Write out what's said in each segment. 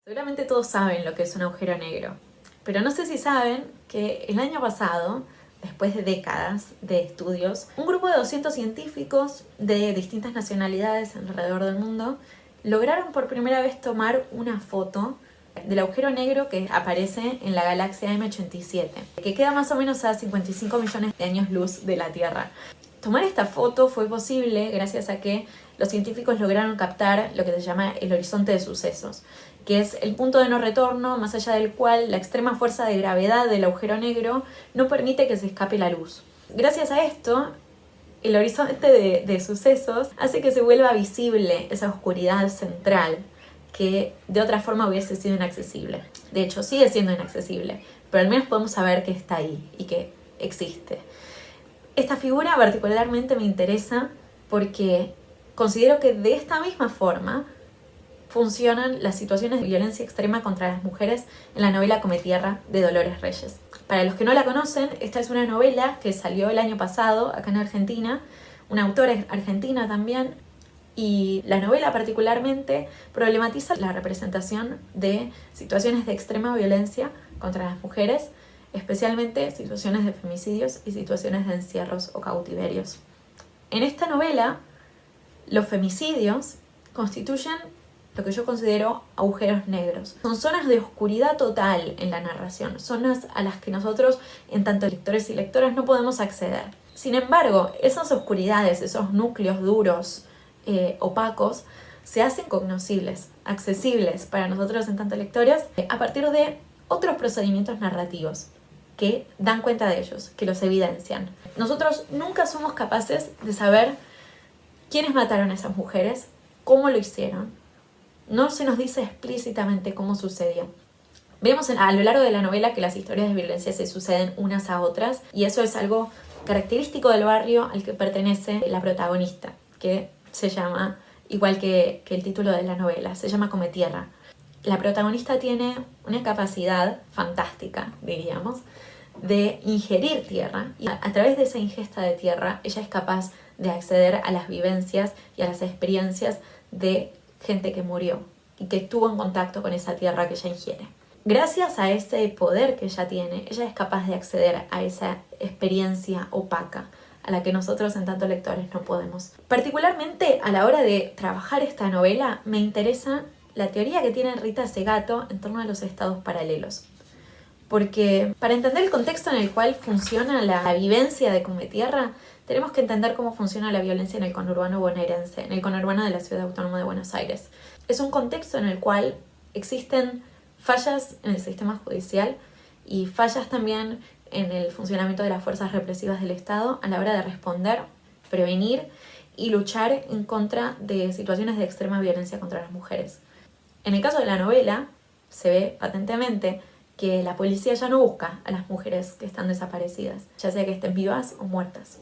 Seguramente todos saben lo que es un agujero negro, pero no sé si saben que el año pasado, después de décadas de estudios, un grupo de 200 científicos de distintas nacionalidades alrededor del mundo lograron por primera vez tomar una foto del agujero negro que aparece en la galaxia M87, que queda más o menos a 55 millones de años luz de la Tierra. Tomar esta foto fue posible gracias a que los científicos lograron captar lo que se llama el horizonte de sucesos, que es el punto de no retorno más allá del cual la extrema fuerza de gravedad del agujero negro no permite que se escape la luz. Gracias a esto, el horizonte de sucesos hace que se vuelva visible esa oscuridad central que de otra forma hubiese sido inaccesible. De hecho, sigue siendo inaccesible, pero al menos podemos saber que está ahí y que existe. Esta figura particularmente me interesa porque considero que de esta misma forma funcionan las situaciones de violencia extrema contra las mujeres en la novela Cometierra de Dolores Reyes. Para los que no la conocen, esta es una novela que salió el año pasado acá en Argentina, una autora argentina también, y la novela particularmente problematiza la representación de situaciones de extrema violencia contra las mujeres, especialmente situaciones de femicidios y situaciones de encierros o cautiverios. En esta novela, los femicidios constituyen lo que yo considero agujeros negros. Son zonas de oscuridad total en la narración, zonas a las que nosotros, en tanto lectores y lectoras, no podemos acceder. Sin embargo, esas oscuridades, esos núcleos duros, opacos, se hacen cognoscibles, accesibles para nosotros en tanto lectores, a partir de otros procedimientos narrativos que dan cuenta de ellos, que los evidencian. Nosotros nunca somos capaces de saber quiénes mataron a esas mujeres, cómo lo hicieron. No se nos dice explícitamente cómo sucedió. Vemos a lo largo de la novela que las historias de violencia se suceden unas a otras y eso es algo característico del barrio al que pertenece la protagonista, que se llama, igual que el título de la novela, se llama Cometierra. La protagonista tiene una capacidad fantástica, diríamos, de ingerir tierra y a través de esa ingesta de tierra ella es capaz de acceder a las vivencias y a las experiencias de gente que murió y que estuvo en contacto con esa tierra que ella ingiere. Gracias a ese poder que ella tiene, ella es capaz de acceder a esa experiencia opaca a la que nosotros en tanto lectores no podemos. Particularmente a la hora de trabajar esta novela me interesa la teoría que tiene Rita Segato en torno a los estados paralelos. Porque para entender el contexto en el cual funciona la vivencia de Cometierra, tenemos que entender cómo funciona la violencia en el conurbano bonaerense, en el conurbano de la Ciudad Autónoma de Buenos Aires. Es un contexto en el cual existen fallas en el sistema judicial y fallas también en el funcionamiento de las fuerzas represivas del Estado a la hora de responder, prevenir y luchar en contra de situaciones de extrema violencia contra las mujeres. En el caso de la novela, se ve patentemente que la policía ya no busca a las mujeres que están desaparecidas, ya sea que estén vivas o muertas.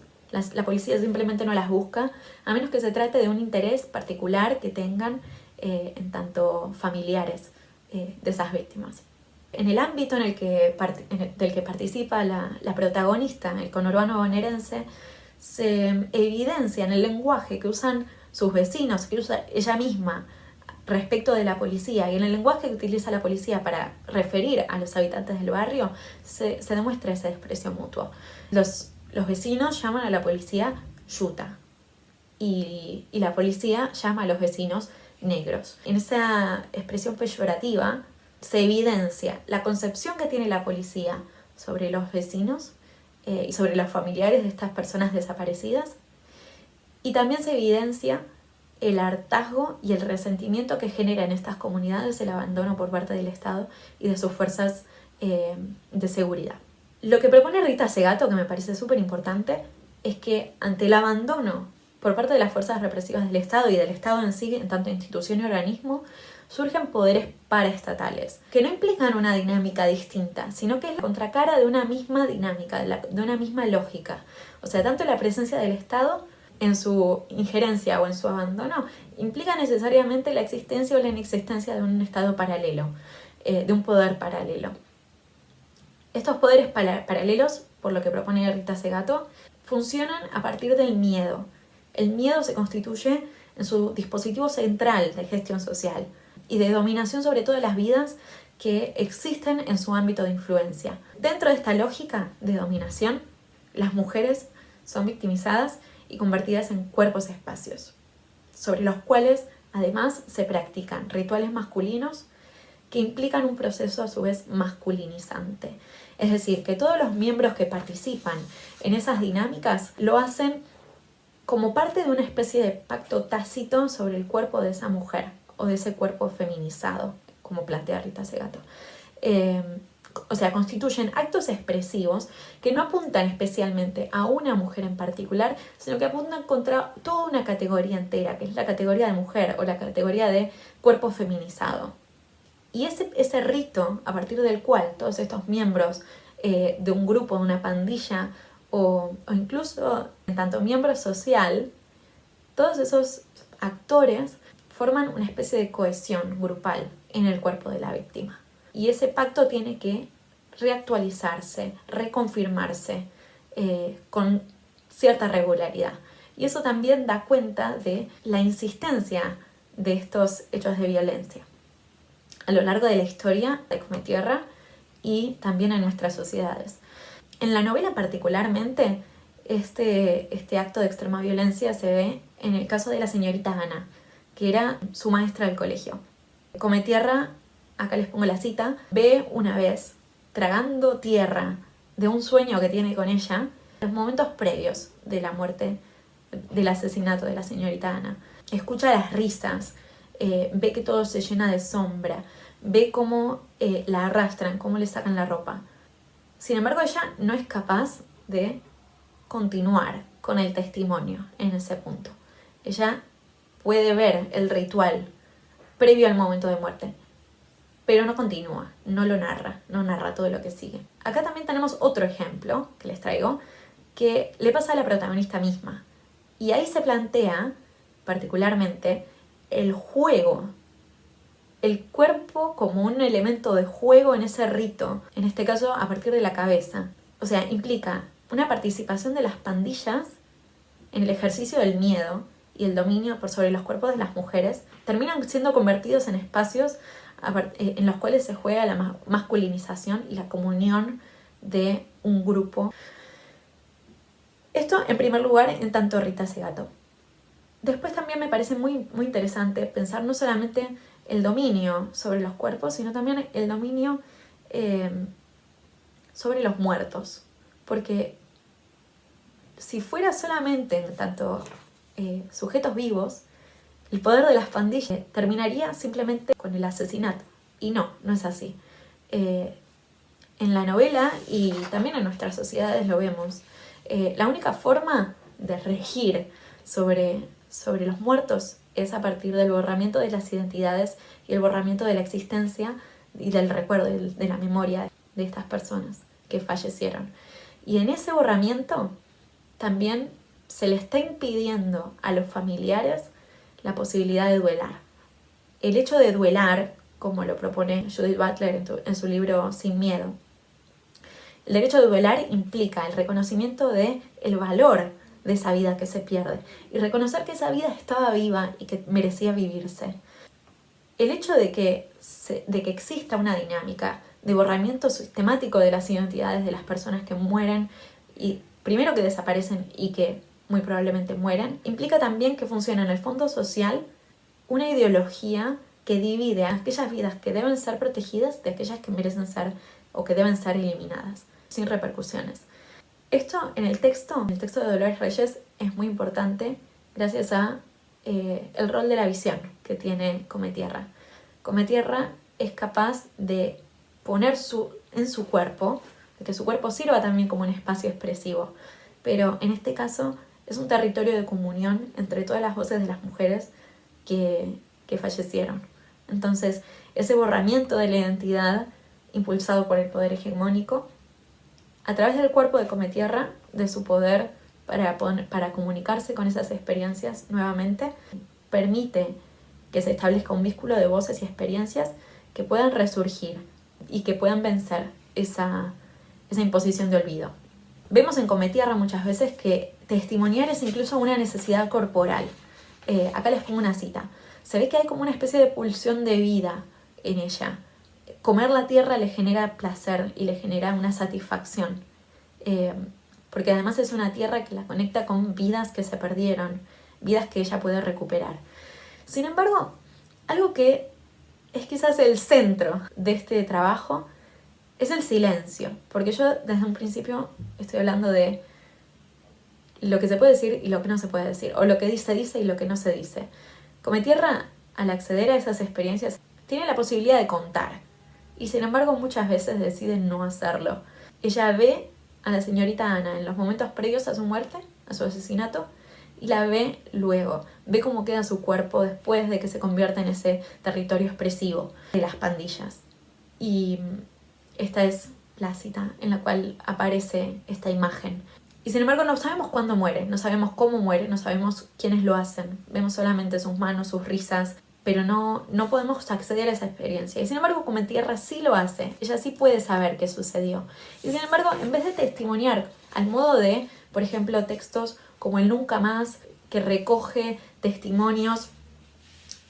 La policía simplemente no las busca, a menos que se trate de un interés particular que tengan en tanto familiares de esas víctimas. En el ámbito del que participa la protagonista, el conurbano bonaerense, se evidencia en el lenguaje que usan sus vecinos, que usa ella misma respecto de la policía y en el lenguaje que utiliza la policía para referir a los habitantes del barrio, se demuestra ese desprecio mutuo. Los vecinos llaman a la policía yuta y la policía llama a los vecinos negros. En esa expresión peyorativa se evidencia la concepción que tiene la policía sobre los vecinos y sobre los familiares de estas personas desaparecidas, y también se evidencia el hartazgo y el resentimiento que genera en estas comunidades el abandono por parte del Estado y de sus fuerzas de seguridad. Lo que propone Rita Segato, que me parece súper importante, es que ante el abandono por parte de las fuerzas represivas del Estado y del Estado en sí, en tanto institución y organismo, surgen poderes paraestatales, que no implican una dinámica distinta, sino que es la contracara de una misma dinámica, de una misma lógica. O sea, tanto la presencia del Estado en su injerencia o en su abandono implica necesariamente la existencia o la inexistencia de un Estado paralelo, de un poder paralelo. Estos poderes paralelos, por lo que propone Rita Segato, funcionan a partir del miedo. El miedo se constituye en su dispositivo central de gestión social. y de dominación sobre todas las vidas que existen en su ámbito de influencia. Dentro de esta lógica de dominación, las mujeres son victimizadas y convertidas en cuerpos espacios, sobre los cuales además se practican rituales masculinos que implican un proceso a su vez masculinizante. Es decir, que todos los miembros que participan en esas dinámicas lo hacen como parte de una especie de pacto tácito sobre el cuerpo de esa mujer o de ese cuerpo feminizado, como plantea Rita Segato. O sea, constituyen actos expresivos que no apuntan especialmente a una mujer en particular, sino que apuntan contra toda una categoría entera, que es la categoría de mujer o la categoría de cuerpo feminizado. Y ese rito, a partir del cual todos estos miembros de un grupo, de una pandilla, o incluso en tanto miembro social, todos esos actores forman una especie de cohesión grupal en el cuerpo de la víctima. Y ese pacto tiene que reactualizarse, reconfirmarse con cierta regularidad. Y eso también da cuenta de la insistencia de estos hechos de violencia a lo largo de la historia de Cometierra y también en nuestras sociedades. En la novela particularmente, este acto de extrema violencia se ve en el caso de la señorita Ana, que era su maestra del colegio. Cometierra, acá les pongo la cita, ve una vez tragando tierra de un sueño que tiene con ella, los momentos previos de la muerte, del asesinato de la señorita Ana. Escucha las risas, ve que todo se llena de sombra, ve cómo la arrastran, cómo le sacan la ropa. Sin embargo, ella no es capaz de continuar con el testimonio en ese punto. Ella puede ver el ritual previo al momento de muerte, pero no continúa, no lo narra, no narra todo lo que sigue. Acá también tenemos otro ejemplo que les traigo, que le pasa a la protagonista misma. Y ahí se plantea particularmente el juego, el cuerpo como un elemento de juego en ese rito, en este caso a partir de la cabeza. O sea, implica una participación de las pandillas en el ejercicio del miedo y el dominio por sobre los cuerpos de las mujeres. Terminan siendo convertidos en espacios en los cuales se juega la masculinización y la comunión de un grupo. Esto en primer lugar en tanto Rita Segato. Después también me parece muy, muy interesante pensar no solamente el dominio sobre los cuerpos, sino también el dominio sobre los muertos. Porque si fuera solamente en tanto sujetos vivos, el poder de las pandillas terminaría simplemente con el asesinato. Y no es así. En la novela y también en nuestras sociedades lo vemos. La única forma de regir sobre los muertos es a partir del borramiento de las identidades y el borramiento de la existencia y del recuerdo, de la memoria de estas personas que fallecieron. Y en ese borramiento también se le está impidiendo a los familiares la posibilidad de duelar. El hecho de duelar, como lo propone Judith Butler en su libro Sin Miedo, el derecho de duelar implica el reconocimiento del valor de esa vida que se pierde y reconocer que esa vida estaba viva y que merecía vivirse. El hecho de que exista una dinámica de borramiento sistemático de las identidades de las personas que mueren y primero que desaparecen y que muy probablemente mueren, implica también que funciona en el fondo social una ideología que divide a aquellas vidas que deben ser protegidas de aquellas que merecen ser o que deben ser eliminadas, sin repercusiones. Esto en el texto de Dolores Reyes es muy importante gracias a el rol de la visión que tiene Cometierra. Cometierra es capaz de poner en su cuerpo, de que su cuerpo sirva también como un espacio expresivo, pero en este caso es un territorio de comunión entre todas las voces de las mujeres que fallecieron. Entonces, ese borramiento de la identidad impulsado por el poder hegemónico, a través del cuerpo de Cometierra, de su poder para comunicarse con esas experiencias nuevamente, permite que se establezca un vínculo de voces y experiencias que puedan resurgir y que puedan vencer esa imposición de olvido. Vemos en Cometierra muchas veces que testimoniar es incluso una necesidad corporal. Acá les pongo una cita. se ve que hay como una especie de pulsión de vida en ella. Comer la tierra le genera placer y le genera una satisfacción, porque además es una tierra que la conecta con vidas que se perdieron, vidas que ella puede recuperar. Sin embargo, algo que es quizás el centro de este trabajo es el silencio, porque yo desde un principio estoy hablando de lo que se puede decir y lo que no se puede decir, o lo que se dice y lo que no se dice. Cometierra, al acceder a esas experiencias, tiene la posibilidad de contar, y sin embargo muchas veces decide no hacerlo. Ella ve a la señorita Ana en los momentos previos a su muerte, a su asesinato, y la ve luego, ve cómo queda su cuerpo después de que se convierta en ese territorio expresivo de las pandillas. Y esta es la cita en la cual aparece esta imagen. Y sin embargo no sabemos cuándo muere, no sabemos cómo muere, no sabemos quiénes lo hacen. Vemos solamente sus manos, sus risas, pero no podemos acceder a esa experiencia. Y sin embargo Cometierra sí lo hace, ella sí puede saber qué sucedió. Y sin embargo, en vez de testimoniar al modo de, por ejemplo, textos como el Nunca Más, que recoge testimonios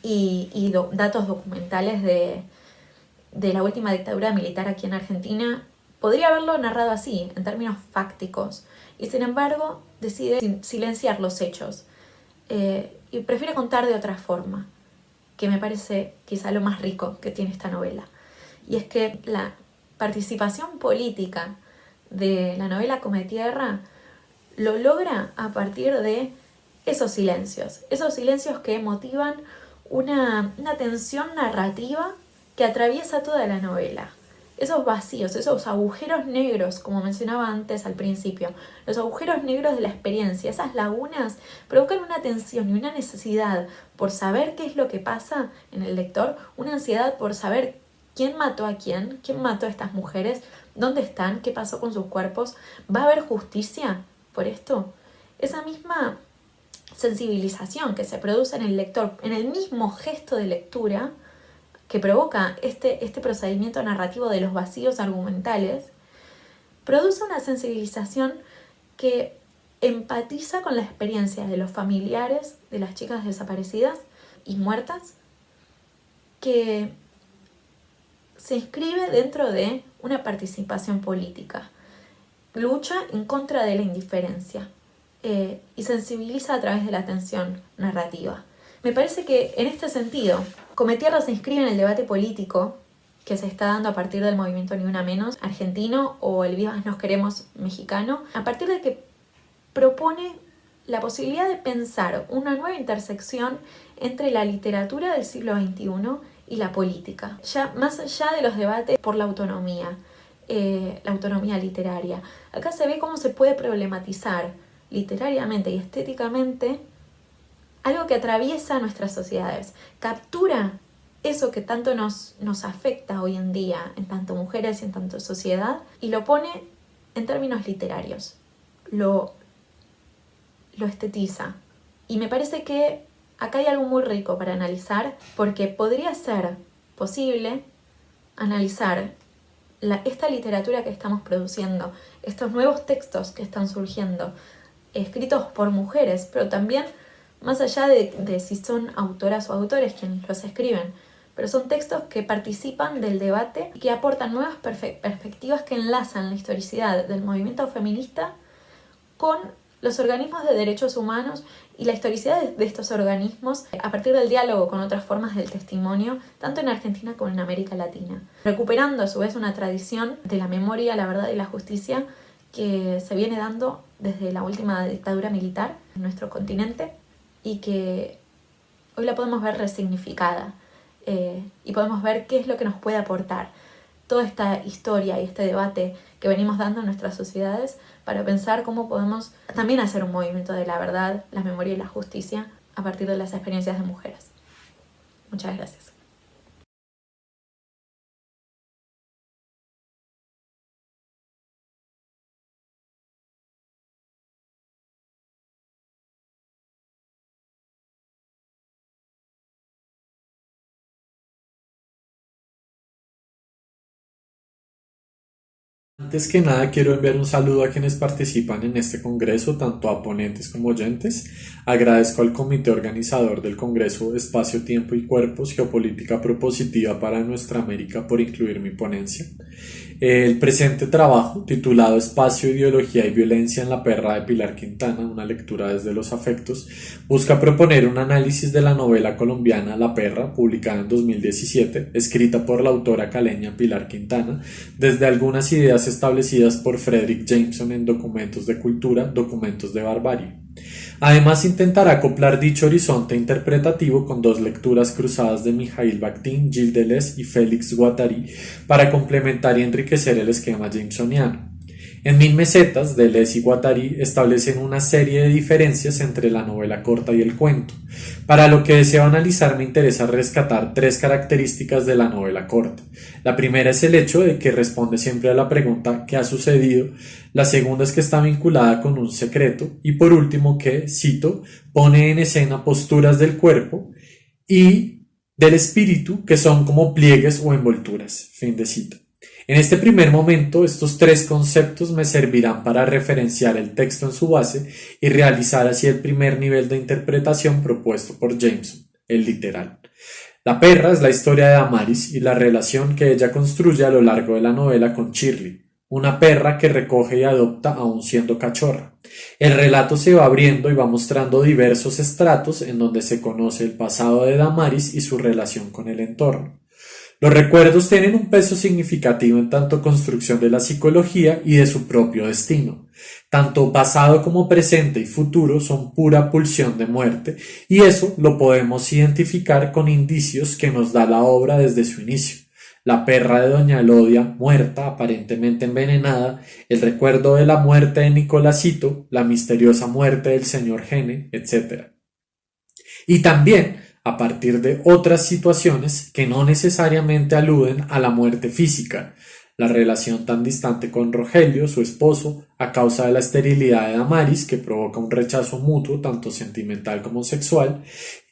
y datos documentales de la última dictadura militar aquí en Argentina, podría haberlo narrado así, en términos fácticos, y sin embargo decide silenciar los hechos, y prefiere contar de otra forma, que me parece quizá lo más rico que tiene esta novela. Y es que la participación política de la novela Cometierra lo logra a partir de esos silencios que motivan una tensión narrativa que atraviesa toda la novela. Esos vacíos, esos agujeros negros, como mencionaba antes al principio, los agujeros negros de la experiencia, esas lagunas, provocan una tensión y una necesidad por saber qué es lo que pasa en el lector, una ansiedad por saber quién mató a quién mató a estas mujeres, dónde están, qué pasó con sus cuerpos, ¿va a haber justicia por esto? Esa misma sensibilización que se produce en el lector, en el mismo gesto de lectura, que provoca este procedimiento narrativo de los vacíos argumentales, produce una sensibilización que empatiza con la experiencia de los familiares de las chicas desaparecidas y muertas, que se inscribe dentro de una participación política, lucha en contra de la indiferencia, y sensibiliza a través de la atención narrativa. Me parece que en este sentido, Cometierra se inscribe en el debate político que se está dando a partir del movimiento Ni Una Menos argentino o el Vivas Nos Queremos mexicano, a partir de que propone la posibilidad de pensar una nueva intersección entre la literatura del siglo XXI y la política, ya más allá de los debates por la autonomía literaria. Acá se ve cómo se puede problematizar literariamente y estéticamente algo que atraviesa nuestras sociedades, captura eso que tanto nos afecta hoy en día, en tanto mujeres y en tanto sociedad, y lo pone en términos literarios, lo estetiza. Y me parece que acá hay algo muy rico para analizar, porque podría ser posible analizar esta literatura que estamos produciendo, estos nuevos textos que están surgiendo, escritos por mujeres, pero también más allá de si son autoras o autores quienes los escriben, pero son textos que participan del debate y que aportan nuevas perspectivas que enlazan la historicidad del movimiento feminista con los organismos de derechos humanos y la historicidad de estos organismos a partir del diálogo con otras formas del testimonio, tanto en Argentina como en América Latina, recuperando a su vez una tradición de la memoria, la verdad y la justicia que se viene dando desde la última dictadura militar en nuestro continente y que hoy la podemos ver resignificada, y podemos ver qué es lo que nos puede aportar toda esta historia y este debate que venimos dando en nuestras sociedades para pensar cómo podemos también hacer un movimiento de la verdad, la memoria y la justicia a partir de las experiencias de mujeres. Muchas gracias. Antes que nada, quiero enviar un saludo a quienes participan en este congreso, tanto a ponentes como oyentes. Agradezco al comité organizador del congreso Espacio, Tiempo y Cuerpos, Geopolítica Propositiva para Nuestra América por incluir mi ponencia. El presente trabajo, titulado Espacio, Ideología y Violencia en la Perra de Pilar Quintana, una lectura desde los afectos, busca proponer un análisis de la novela colombiana La Perra, publicada en 2017, escrita por la autora caleña Pilar Quintana, desde algunas ideas establecidas por Fredric Jameson en Documentos de Cultura, Documentos de Barbarie. Además, intentará acoplar dicho horizonte interpretativo con dos lecturas cruzadas de Mikhail Bakhtin, Gilles Deleuze y Félix Guattari para complementar y enriquecer el esquema jamesoniano. En Mil Mesetas, Deleuze y Guattari establecen una serie de diferencias entre la novela corta y el cuento. Para lo que deseo analizar me interesa rescatar tres características de la novela corta. La primera es el hecho de que responde siempre a la pregunta ¿qué ha sucedido? La segunda es que está vinculada con un secreto y por último que, cito, pone en escena posturas del cuerpo y del espíritu que son como pliegues o envolturas. Fin de cita. En este primer momento, estos tres conceptos me servirán para referenciar el texto en su base y realizar así el primer nivel de interpretación propuesto por Jameson, el literal. La perra es la historia de Damaris y la relación que ella construye a lo largo de la novela con Shirley, una perra que recoge y adopta aún siendo cachorra. El relato se va abriendo y va mostrando diversos estratos en donde se conoce el pasado de Damaris y su relación con el entorno. Los recuerdos tienen un peso significativo en tanto construcción de la psicología y de su propio destino. Tanto pasado como presente y futuro son pura pulsión de muerte, y eso lo podemos identificar con indicios que nos da la obra desde su inicio. La perra de Doña Elodia, muerta, aparentemente envenenada, el recuerdo de la muerte de Nicolásito, la misteriosa muerte del señor Gene, etc. Y también a partir de otras situaciones que no necesariamente aluden a la muerte física, la relación tan distante con Rogelio, su esposo, a causa de la esterilidad de Damaris que provoca un rechazo mutuo tanto sentimental como sexual,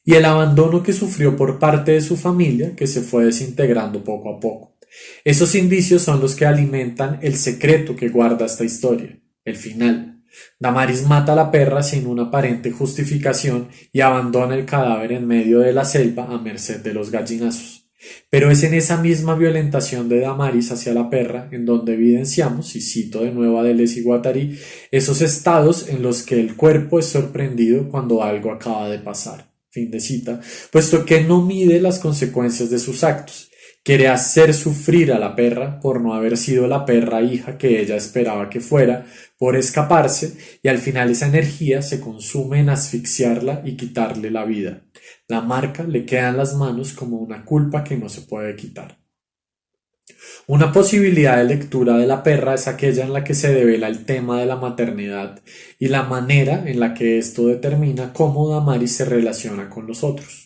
y el abandono que sufrió por parte de su familia que se fue desintegrando poco a poco. Esos indicios son los que alimentan el secreto que guarda esta historia, el final. Damaris mata a la perra sin una aparente justificación y abandona el cadáver en medio de la selva a merced de los gallinazos. Pero es en esa misma violentación de Damaris hacia la perra en donde evidenciamos, y cito de nuevo a Deleuze y Guattari, esos estados en los que el cuerpo es sorprendido cuando algo acaba de pasar. Fin de cita, puesto que no mide las consecuencias de sus actos. Quiere hacer sufrir a la perra por no haber sido la perra hija que ella esperaba que fuera, por escaparse, y al final esa energía se consume en asfixiarla y quitarle la vida. La marca le queda en las manos como una culpa que no se puede quitar. Una posibilidad de lectura de la perra es aquella en la que se devela el tema de la maternidad y la manera en la que esto determina cómo Damaris se relaciona con los otros.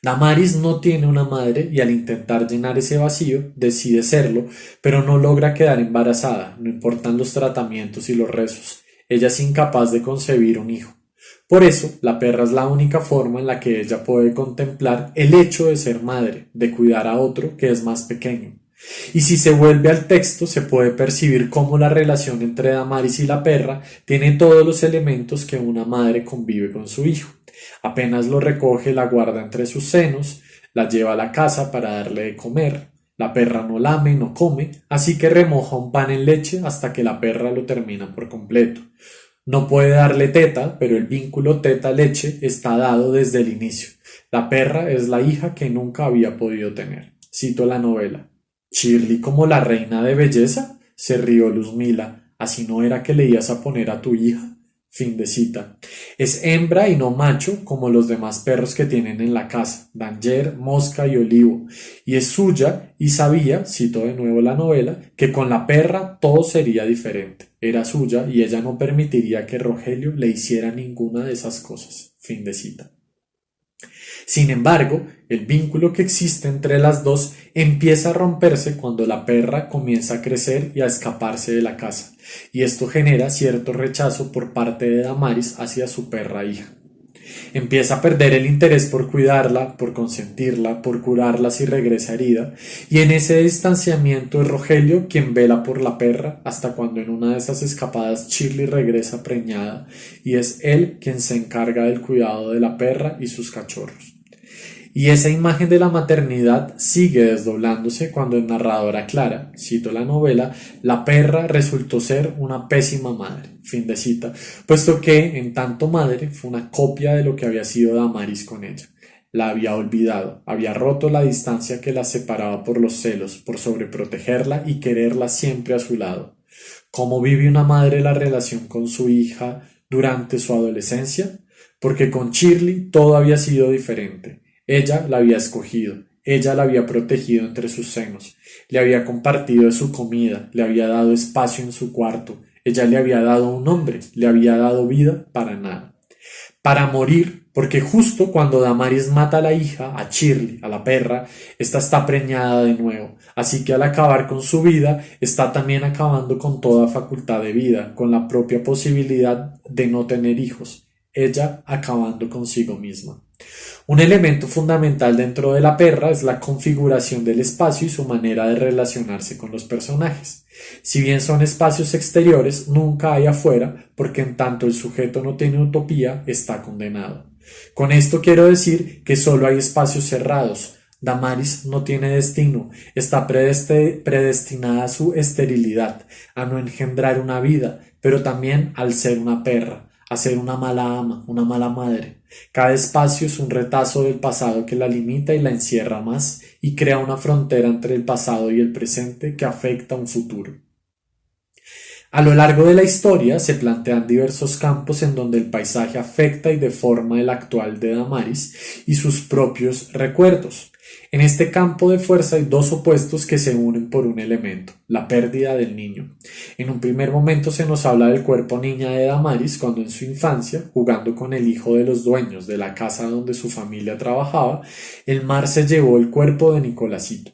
Damaris no tiene una madre y al intentar llenar ese vacío decide serlo, pero no logra quedar embarazada, no importan los tratamientos y los rezos. Ella es incapaz de concebir un hijo. Por eso, la perra es la única forma en la que ella puede contemplar el hecho de ser madre, de cuidar a otro que es más pequeño. Y si se vuelve al texto, se puede percibir cómo la relación entre Damaris y la perra tiene todos los elementos que una madre convive con su hijo. Apenas lo recoge, la guarda entre sus senos, la lleva a la casa para darle de comer. La perra no lame, no come, así que remoja un pan en leche hasta que la perra lo termina por completo. No puede darle teta, pero el vínculo teta-leche está dado desde el inicio. La perra es la hija que nunca había podido tener. Cito la novela. ¿Shirley como la reina de belleza? Se rió Luzmila. ¿Así no era que le ibas a poner a tu hija? Fin de cita. Es hembra y no macho como los demás perros que tienen en la casa, Danger, Mosca y Olivo, y es suya y sabía, cito de nuevo la novela, que con la perra todo sería diferente. Era suya y ella no permitiría que Rogelio le hiciera ninguna de esas cosas. Fin de cita. Sin embargo, el vínculo que existe entre las dos empieza a romperse cuando la perra comienza a crecer y a escaparse de la casa, y esto genera cierto rechazo por parte de Damaris hacia su perra hija. empieza a perder el interés por cuidarla, por consentirla, por curarla si regresa herida, y en ese distanciamiento es Rogelio quien vela por la perra hasta cuando en una de esas escapadas Shirley regresa preñada y es él quien se encarga del cuidado de la perra y sus cachorros. Y esa imagen de la maternidad sigue desdoblándose cuando el narrador aclara, cito la novela, la perra resultó ser una pésima madre, fin de cita, puesto que, en tanto madre, fue una copia de lo que había sido Damaris con ella. La había olvidado, había roto la distancia que la separaba por los celos, por sobreprotegerla y quererla siempre a su lado. ¿Cómo vive una madre la relación con su hija durante su adolescencia? Porque con Shirley todo había sido diferente. Ella la había escogido, ella la había protegido entre sus senos, le había compartido de su comida, le había dado espacio en su cuarto, ella le había dado un nombre, le había dado vida para nada. Para morir, porque justo cuando Damaris mata a la hija, a Shirley, a la perra, ésta está preñada de nuevo, así que al acabar con su vida, está también acabando con toda facultad de vida, con la propia posibilidad de no tener hijos, ella acabando consigo misma. Un elemento fundamental dentro de la perra es la configuración del espacio y su manera de relacionarse con los personajes. Si bien son espacios exteriores, nunca hay afuera, porque en tanto el sujeto no tiene utopía, está condenado. Con esto quiero decir que solo hay espacios cerrados. Damaris no tiene destino, está predestinada a su esterilidad, a no engendrar una vida, pero también al ser una perra, a ser una mala ama, una mala madre. Cada espacio es un retazo del pasado que la limita y la encierra más y crea una frontera entre el pasado y el presente que afecta a un futuro. A lo largo de la historia se plantean diversos campos en donde el paisaje afecta y deforma el actual de Damaris y sus propios recuerdos. En este campo de fuerza hay dos opuestos que se unen por un elemento, la pérdida del niño. En un primer momento se nos habla del cuerpo niña de Damaris cuando en su infancia, jugando con el hijo de los dueños de la casa donde su familia trabajaba, el mar se llevó el cuerpo de Nicolásito.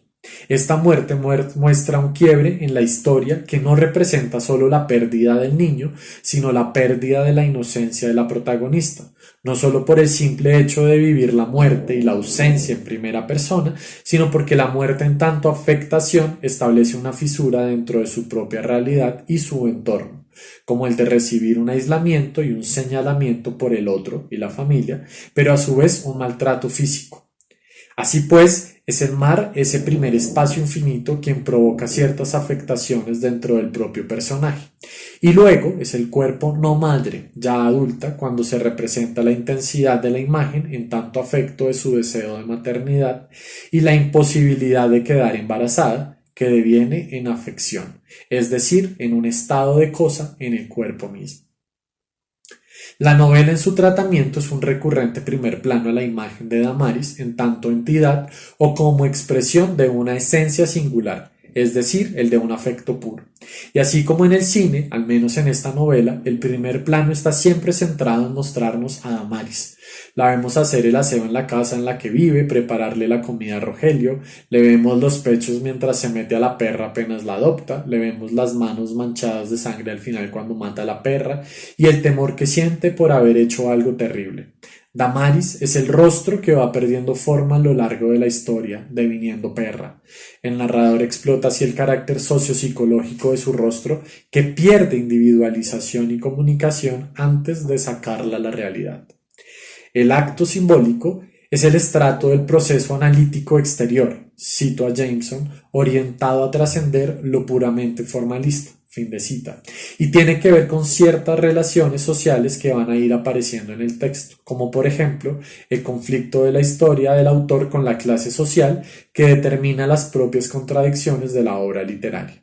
Esta muerte muestra un quiebre en la historia que no representa solo la pérdida del niño, sino la pérdida de la inocencia de la protagonista, no solo por el simple hecho de vivir la muerte y la ausencia en primera persona, sino porque la muerte en tanto afectación establece una fisura dentro de su propia realidad y su entorno, como el de recibir un aislamiento y un señalamiento por el otro y la familia, pero a su vez un maltrato físico. Así pues, es el mar, ese primer espacio infinito, quien provoca ciertas afectaciones dentro del propio personaje. Y luego es el cuerpo no madre, ya adulta, cuando se representa la intensidad de la imagen en tanto afecto de su deseo de maternidad y la imposibilidad de quedar embarazada, que deviene en afección, es decir, en un estado de cosa en el cuerpo mismo. La novela en su tratamiento es un recurrente primer plano a la imagen de Damaris en tanto entidad o como expresión de una esencia singular, es decir, el de un afecto puro. Y así como en el cine, al menos en esta novela, el primer plano está siempre centrado en mostrarnos a Damaris. La vemos hacer el aseo en la casa en la que vive, prepararle la comida a Rogelio, le vemos los pechos mientras se mete a la perra apenas la adopta, le vemos las manos manchadas de sangre al final cuando mata a la perra y el temor que siente por haber hecho algo terrible. Damaris es el rostro que va perdiendo forma a lo largo de la historia, deviniendo perra. El narrador explota así el carácter sociopsicológico de su rostro, que pierde individualización y comunicación antes de sacarla a la realidad. El acto simbólico es el estrato del proceso analítico exterior, cito a Jameson, orientado a trascender lo puramente formalista. Fin de cita. Y tiene que ver con ciertas relaciones sociales que van a ir apareciendo en el texto, como por ejemplo el conflicto de la historia del autor con la clase social que determina las propias contradicciones de la obra literaria.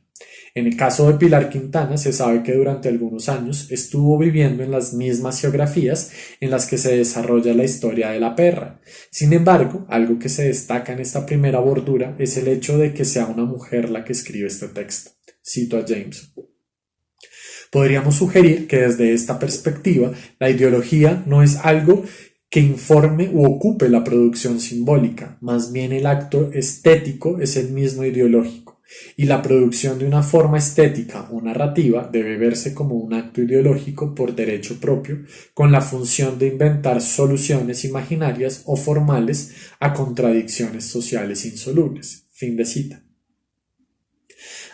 En el caso de Pilar Quintana se sabe que durante algunos años estuvo viviendo en las mismas geografías en las que se desarrolla la historia de la perra. Sin embargo, algo que se destaca en esta primera bordura es el hecho de que sea una mujer la que escribe este texto. Cito a Jameson. Podríamos sugerir que desde esta perspectiva la ideología no es algo que informe u ocupe la producción simbólica, más bien el acto estético es el mismo ideológico. y la producción de una forma estética o narrativa debe verse como un acto ideológico por derecho propio, con la función de inventar soluciones imaginarias o formales a contradicciones sociales insolubles. Fin de cita.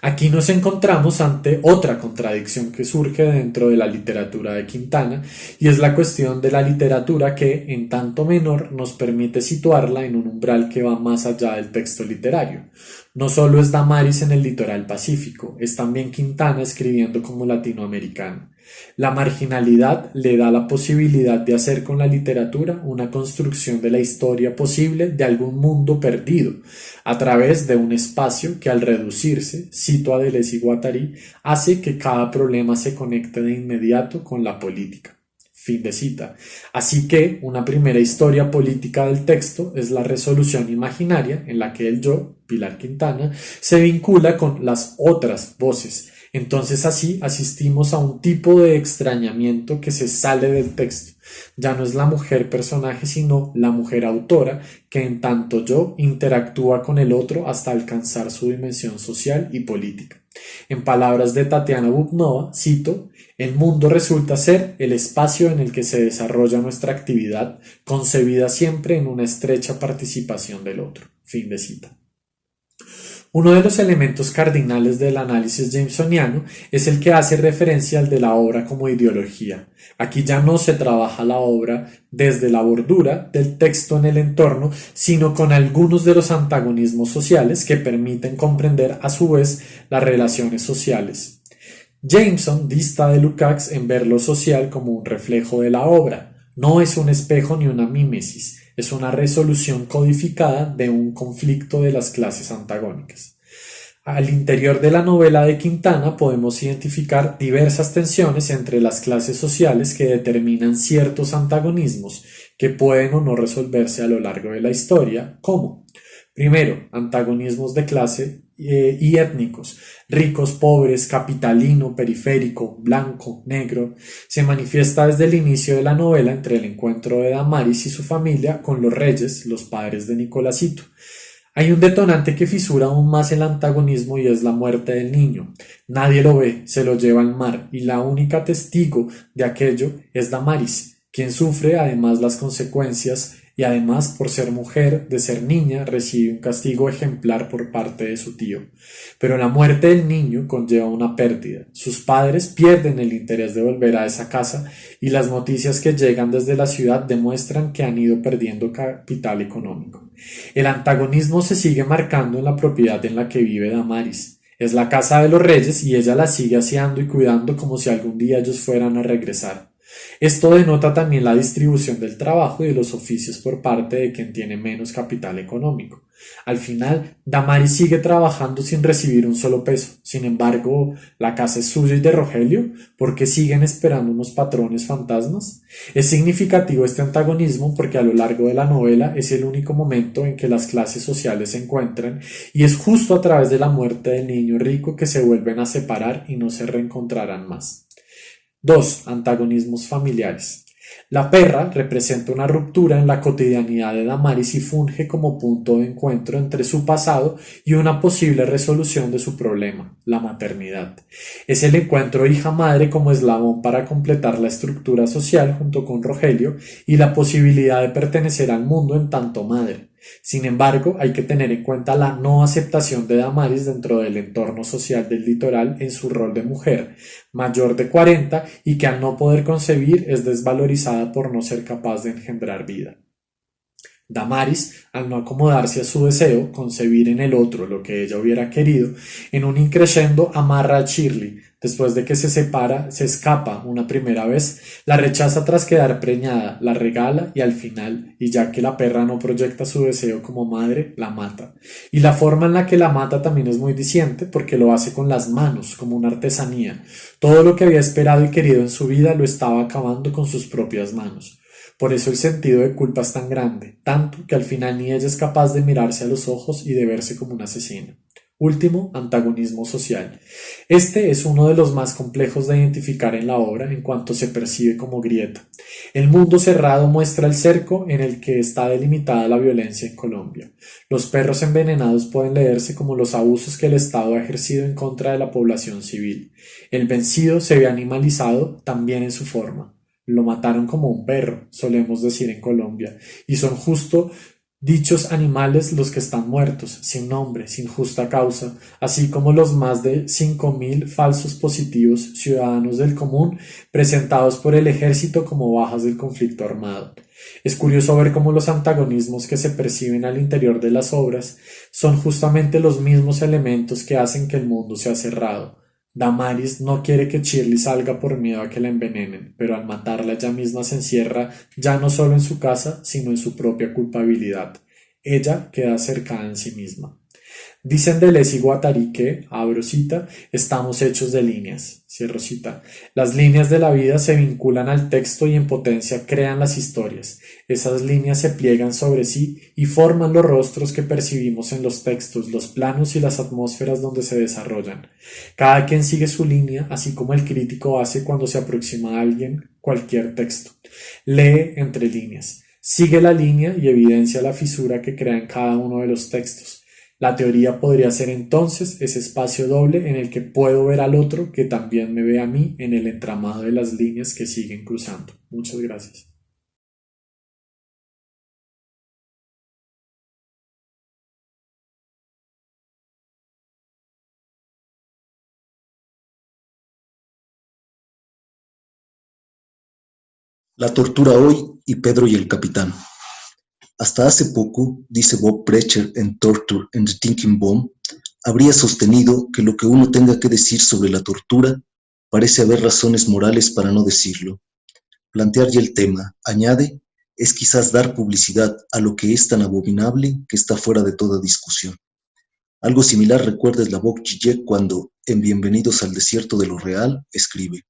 Aquí nos encontramos ante otra contradicción que surge dentro de la literatura de Quintana, y es la cuestión de la literatura que, en tanto menor, nos permite situarla en un umbral que va más allá del texto literario. No solo es Damaris en el litoral pacífico, es también Quintana escribiendo como latinoamericano. La marginalidad le da la posibilidad de hacer con la literatura una construcción de la historia posible de algún mundo perdido, a través de un espacio que al reducirse, cito a Deleuze y Guattari, hace que cada problema se conecte de inmediato con la política. Fin de cita. Así que una primera historia política del texto es la resolución imaginaria en la que el yo, Pilar Quintana, se vincula con las otras voces. Entonces así asistimos a un tipo de extrañamiento que se sale del texto. Ya no es la mujer personaje, sino la mujer autora, que en tanto yo interactúa con el otro hasta alcanzar su dimensión social y política. En palabras de Tatiana Bubnova, cito, el mundo resulta ser el espacio en el que se desarrolla nuestra actividad, concebida siempre en una estrecha participación del otro. Fin de cita. Uno de los elementos cardinales del análisis jamesoniano es el que hace referencia al de la obra como ideología. Aquí ya no se trabaja la obra desde la bordura del texto en el entorno, sino con algunos de los antagonismos sociales que permiten comprender a su vez las relaciones sociales. Jameson dista de Lukács en ver lo social como un reflejo de la obra. No es un espejo ni una mímesis, es una resolución codificada de un conflicto de las clases antagónicas. Al interior de la novela de Quintana podemos identificar diversas tensiones entre las clases sociales que determinan ciertos antagonismos que pueden o no resolverse a lo largo de la historia, como primero, antagonismos de clase y étnicos, ricos, pobres, capitalino, periférico, blanco, negro, se manifiesta desde el inicio de la novela entre el encuentro de Damaris y su familia con los reyes, los padres de Nicolásito. Hay un detonante que fisura aún más el antagonismo y es la muerte del niño. Nadie lo ve, se lo lleva al mar y la única testigo de aquello es Damaris, quien sufre además las consecuencias y además por ser mujer, de ser niña, recibe un castigo ejemplar por parte de su tío. Pero la muerte del niño conlleva una pérdida. Sus padres pierden el interés de volver a esa casa y las noticias que llegan desde la ciudad demuestran que han ido perdiendo capital económico. El antagonismo se sigue marcando en la propiedad en la que vive Damaris. Es la casa de los reyes y ella la sigue aseando y cuidando como si algún día ellos fueran a regresar. Esto denota también la distribución del trabajo y de los oficios por parte de quien tiene menos capital económico. Al final, Damaris sigue trabajando sin recibir un solo peso. Sin embargo, ¿la casa es suya y de Rogelio? ¿Por qué siguen esperando unos patrones fantasmas? Es significativo este antagonismo porque a lo largo de la novela es el único momento en que las clases sociales se encuentran y es justo a través de la muerte del niño rico que se vuelven a separar y no se reencontrarán más. 2. Antagonismos familiares. La perra representa una ruptura en la cotidianidad de Damaris y funge como punto de encuentro entre su pasado y una posible resolución de su problema, la maternidad. Es el encuentro hija-madre como eslabón para completar la estructura social junto con Rogelio y la posibilidad de pertenecer al mundo en tanto madre. Sin embargo, hay que tener en cuenta la no aceptación de Damaris dentro del entorno social del litoral en su rol de mujer, mayor de 40 y que al no poder concebir es desvalorizada por no ser capaz de engendrar vida. Damaris, al no acomodarse a su deseo, concebir en el otro lo que ella hubiera querido, en un increscendo amarra a Shirley. Después de que se separa, se escapa una primera vez, la rechaza tras quedar preñada, la regala y al final, y ya que la perra no proyecta su deseo como madre, la mata. Y la forma en la que la mata también es muy diciente porque lo hace con las manos, como una artesanía. Todo lo que había esperado y querido en su vida lo estaba acabando con sus propias manos. Por eso el sentido de culpa es tan grande, tanto que al final ni ella es capaz de mirarse a los ojos y de verse como una asesina. Último, antagonismo social. Este es uno de los más complejos de identificar en la obra en cuanto se percibe como grieta. El mundo cerrado muestra el cerco en el que está delimitada la violencia en Colombia. Los perros envenenados pueden leerse como los abusos que el Estado ha ejercido en contra de la población civil. El vencido se ve animalizado también en su forma. Lo mataron como un perro, solemos decir en Colombia, y son justo dichos animales los que están muertos, sin nombre, sin justa causa, así como los más de 5.000 falsos positivos ciudadanos del común presentados por el ejército como bajas del conflicto armado. Es curioso ver cómo los antagonismos que se perciben al interior de las obras son justamente los mismos elementos que hacen que el mundo sea cerrado. Damaris no quiere que Shirley salga por miedo a que la envenenen, pero al matarla ella misma se encierra ya no solo en su casa, sino en su propia culpabilidad. Ella queda cercada en sí misma. Dicen Deleuze y Guattari que, abro cita, estamos hechos de líneas, cierro cita. Las líneas de la vida se vinculan al texto y en potencia crean las historias. Esas líneas se pliegan sobre sí y forman los rostros que percibimos en los textos, los planos y las atmósferas donde se desarrollan. Cada quien sigue su línea, así como el crítico hace cuando se aproxima a alguien cualquier texto. Lee entre líneas, sigue la línea y evidencia la fisura que crea en cada uno de los textos. La teoría podría ser entonces ese espacio doble en el que puedo ver al otro que también me ve a mí en el entramado de las líneas que siguen cruzando. Muchas gracias. La tortura hoy y Pedro y el capitán. Hasta hace poco, dice Bob Precher en Torture and the Thinking Bomb, habría sostenido que lo que uno tenga que decir sobre la tortura parece haber razones morales para no decirlo. Plantear ya el tema, añade, es quizás dar publicidad a lo que es tan abominable que está fuera de toda discusión. Algo similar recuerda Slavoj Žižek cuando, en Bienvenidos al desierto de lo real, escribe: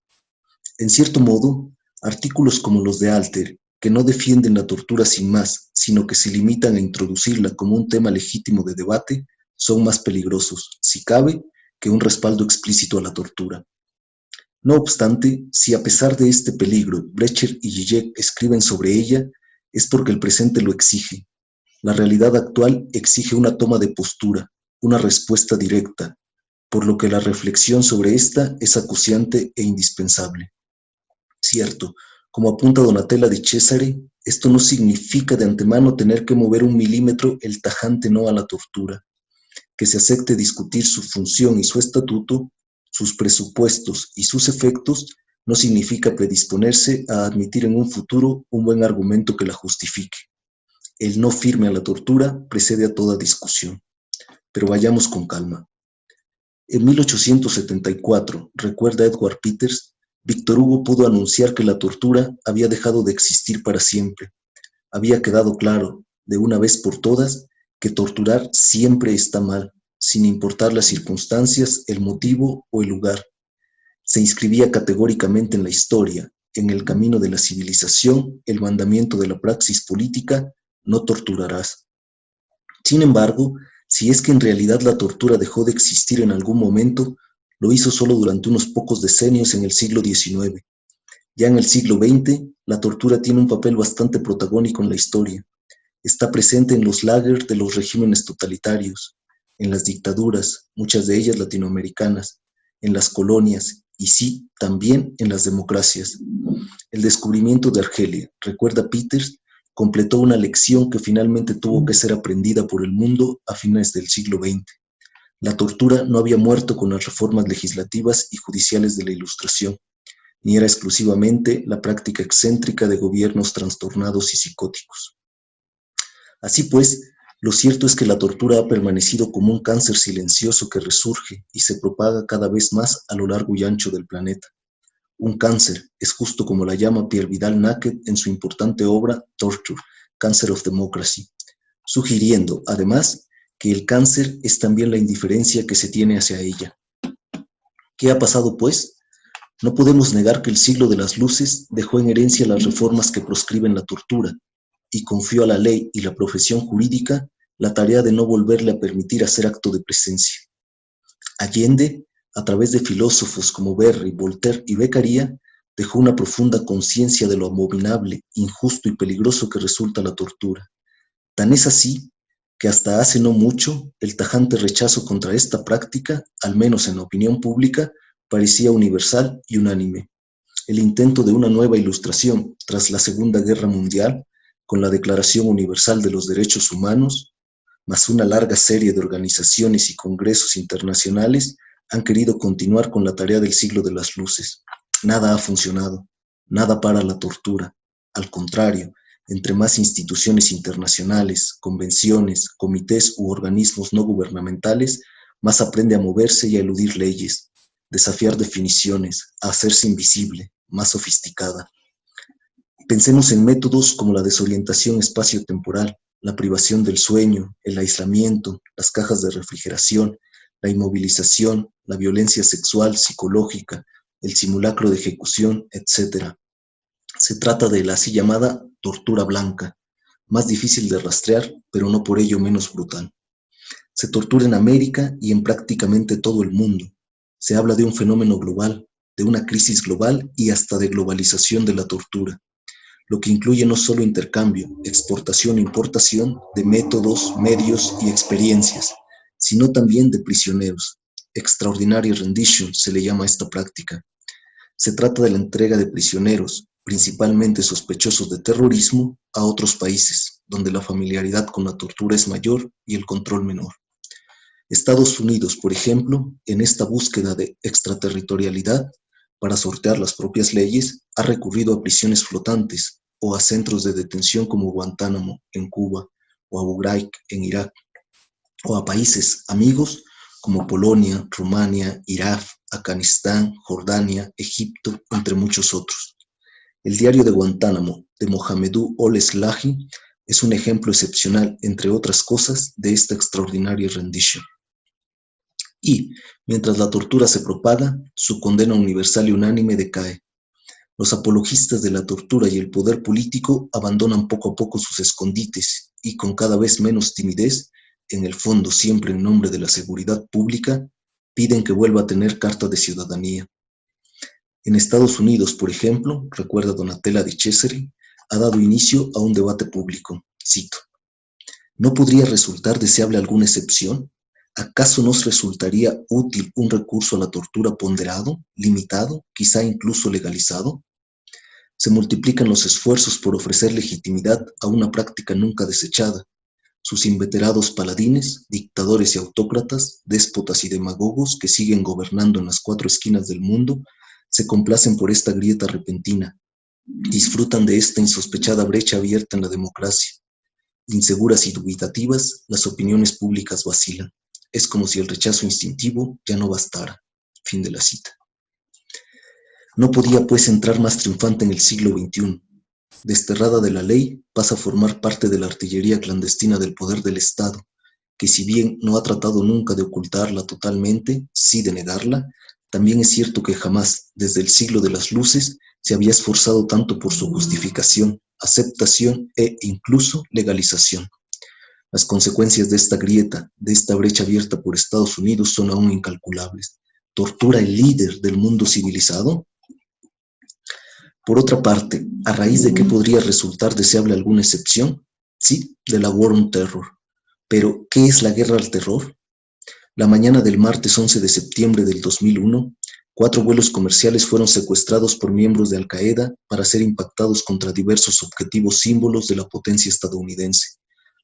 en cierto modo, artículos como los de Alter, que no defienden la tortura sin más, sino que se limitan a introducirla como un tema legítimo de debate, son más peligrosos, si cabe, que un respaldo explícito a la tortura. No obstante, si a pesar de este peligro Brecher y Žižek escriben sobre ella, es porque el presente lo exige. La realidad actual exige una toma de postura, una respuesta directa, por lo que la reflexión sobre esta es acuciante e indispensable. Cierto, como apunta Donatella Di Cesare, esto no significa de antemano tener que mover un milímetro el tajante no a la tortura. Que se acepte discutir su función y su estatuto, sus presupuestos y sus efectos, no significa predisponerse a admitir en un futuro un buen argumento que la justifique. El no firme a la tortura precede a toda discusión. Pero vayamos con calma. En 1874, recuerda Edward Peters, Víctor Hugo pudo anunciar que la tortura había dejado de existir para siempre. Había quedado claro, de una vez por todas, que torturar siempre está mal, sin importar las circunstancias, el motivo o el lugar. Se inscribía categóricamente en la historia, en el camino de la civilización, el mandamiento de la praxis política: no torturarás. Sin embargo, si es que en realidad la tortura dejó de existir en algún momento, lo hizo solo durante unos pocos decenios en el siglo XIX. Ya en el siglo XX, la tortura tiene un papel bastante protagónico en la historia. Está presente en los lagers de los regímenes totalitarios, en las dictaduras, muchas de ellas latinoamericanas, en las colonias y sí, también en las democracias. El descubrimiento de Argelia, recuerda Peters, completó una lección que finalmente tuvo que ser aprendida por el mundo a fines del siglo XX. La tortura no había muerto con las reformas legislativas y judiciales de la Ilustración, ni era exclusivamente la práctica excéntrica de gobiernos trastornados y psicóticos. Así pues, lo cierto es que la tortura ha permanecido como un cáncer silencioso que resurge y se propaga cada vez más a lo largo y ancho del planeta. Un cáncer es justo como la llama Pierre Vidal-Naquet en su importante obra Torture, Cancer of Democracy, sugiriendo, además, que el cáncer es también la indiferencia que se tiene hacia ella. ¿Qué ha pasado, pues? No podemos negar que el siglo de las luces dejó en herencia las reformas que proscriben la tortura y confió a la ley y la profesión jurídica la tarea de no volverle a permitir hacer acto de presencia. Allende, a través de filósofos como Berry, Voltaire y Beccaria, dejó una profunda conciencia de lo abominable, injusto y peligroso que resulta la tortura. Tan es así que hasta hace no mucho el tajante rechazo contra esta práctica, al menos en la opinión pública, parecía universal y unánime. El intento de una nueva ilustración tras la Segunda Guerra Mundial, con la Declaración Universal de los Derechos Humanos, más una larga serie de organizaciones y congresos internacionales, han querido continuar con la tarea del siglo de las luces. Nada ha funcionado, nada para la tortura. Al contrario, entre más instituciones internacionales, convenciones, comités u organismos no gubernamentales, más aprende a moverse y a eludir leyes, desafiar definiciones, a hacerse invisible, más sofisticada. Pensemos en métodos como la desorientación espacio-temporal, la privación del sueño, el aislamiento, las cajas de refrigeración, la inmovilización, la violencia sexual, psicológica, el simulacro de ejecución, etc. Se trata de la así llamada tortura blanca, más difícil de rastrear, pero no por ello menos brutal. Se tortura en América y en prácticamente todo el mundo. Se habla de un fenómeno global, de una crisis global y hasta de globalización de la tortura, lo que incluye no solo intercambio, exportación e importación de métodos, medios y experiencias, sino también de prisioneros. Extraordinary rendition se le llama a esta práctica. Se trata de la entrega de prisioneros, principalmente sospechosos de terrorismo, a otros países, donde la familiaridad con la tortura es mayor y el control menor. Estados Unidos, por ejemplo, en esta búsqueda de extraterritorialidad, para sortear las propias leyes, ha recurrido a prisiones flotantes o a centros de detención como Guantánamo en Cuba o Abu Ghraib en Irak, o a países amigos como Polonia, Rumania, Irak, Afganistán, Jordania, Egipto, entre muchos otros. El diario de Guantánamo de Mohamedou Ol-Slahi es un ejemplo excepcional, entre otras cosas, de esta extraordinaria rendición. Y, mientras la tortura se propaga, su condena universal y unánime decae. Los apologistas de la tortura y el poder político abandonan poco a poco sus escondites y, con cada vez menos timidez, en el fondo siempre en nombre de la seguridad pública, piden que vuelva a tener carta de ciudadanía. En Estados Unidos, por ejemplo, recuerda Donatella Di Cesare, ha dado inicio a un debate público. Cito: ¿no podría resultar deseable alguna excepción? ¿Acaso nos resultaría útil un recurso a la tortura ponderado, limitado, quizá incluso legalizado? Se multiplican los esfuerzos por ofrecer legitimidad a una práctica nunca desechada. Sus inveterados paladines, dictadores y autócratas, déspotas y demagogos que siguen gobernando en las 4 esquinas del mundo, se complacen por esta grieta repentina, disfrutan de esta insospechada brecha abierta en la democracia. Inseguras y dubitativas, las opiniones públicas vacilan. Es como si el rechazo instintivo ya no bastara. Fin de la cita. No podía pues entrar más triunfante en el siglo XXI. Desterrada de la ley, pasa a formar parte de la artillería clandestina del poder del Estado, que si bien no ha tratado nunca de ocultarla totalmente, sí de negarla, también es cierto que jamás, desde el siglo de las luces, se había esforzado tanto por su justificación, aceptación e incluso legalización. Las consecuencias de esta grieta, de esta brecha abierta por Estados Unidos, son aún incalculables. ¿Tortura el líder del mundo civilizado? Por otra parte, ¿a raíz de qué podría resultar deseable alguna excepción? Sí, de la War on Terror. Pero, ¿qué es la guerra al terror? La mañana del martes 11 de septiembre del 2001, 4 vuelos comerciales fueron secuestrados por miembros de Al-Qaeda para ser impactados contra diversos objetivos símbolos de la potencia estadounidense: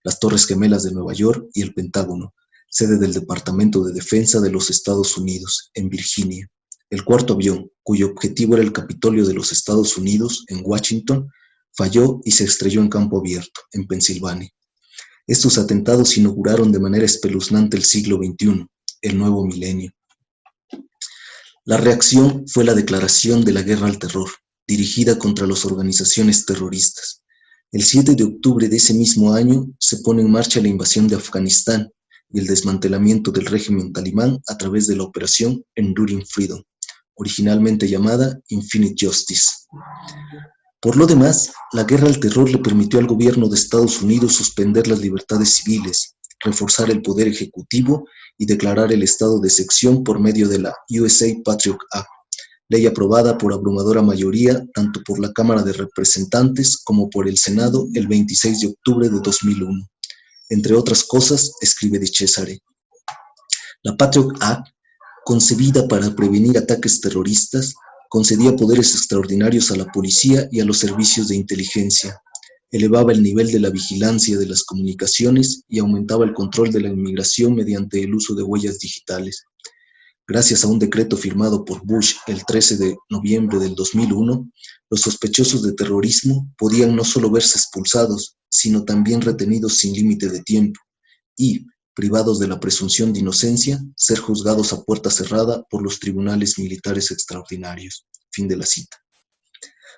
las Torres Gemelas de Nueva York y el Pentágono, sede del Departamento de Defensa de los Estados Unidos, en Virginia. El 4º avión, cuyo objetivo era el Capitolio de los Estados Unidos, en Washington, falló y se estrelló en campo abierto, en Pensilvania. Estos atentados inauguraron de manera espeluznante el siglo XXI, el nuevo milenio. La reacción fue la declaración de la guerra al terror, dirigida contra las organizaciones terroristas. El 7 de octubre de ese mismo año se pone en marcha la invasión de Afganistán y el desmantelamiento del régimen talibán a través de la operación Enduring Freedom, originalmente llamada Infinite Justice. Por lo demás, la guerra al terror le permitió al gobierno de Estados Unidos suspender las libertades civiles, reforzar el poder ejecutivo y declarar el estado de excepción por medio de la USA Patriot Act, ley aprobada por abrumadora mayoría tanto por la Cámara de Representantes como por el Senado el 26 de octubre de 2001. Entre otras cosas, escribe De Cesare, la Patriot Act, concebida para prevenir ataques terroristas, concedía poderes extraordinarios a la policía y a los servicios de inteligencia, elevaba el nivel de la vigilancia de las comunicaciones y aumentaba el control de la inmigración mediante el uso de huellas digitales. Gracias a un decreto firmado por Bush el 13 de noviembre del 2001, los sospechosos de terrorismo podían no solo verse expulsados, sino también retenidos sin límite de tiempo y, privados de la presunción de inocencia, ser juzgados a puerta cerrada por los tribunales militares extraordinarios. Fin de la cita.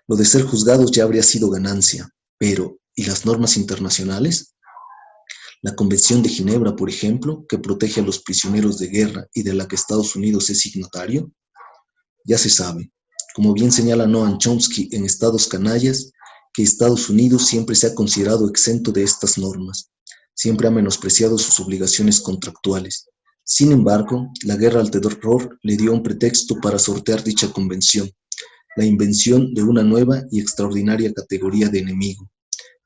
Lo de ser juzgados ya habría sido ganancia, pero ¿y las normas internacionales? La Convención de Ginebra, por ejemplo, que protege a los prisioneros de guerra y de la que Estados Unidos es signatario. Ya se sabe, como bien señala Noam Chomsky en Estados Canallas, que Estados Unidos siempre se ha considerado exento de estas normas, siempre ha menospreciado sus obligaciones contractuales. Sin embargo, la guerra al terror le dio un pretexto para sortear dicha convención, la invención de una nueva y extraordinaria categoría de enemigo,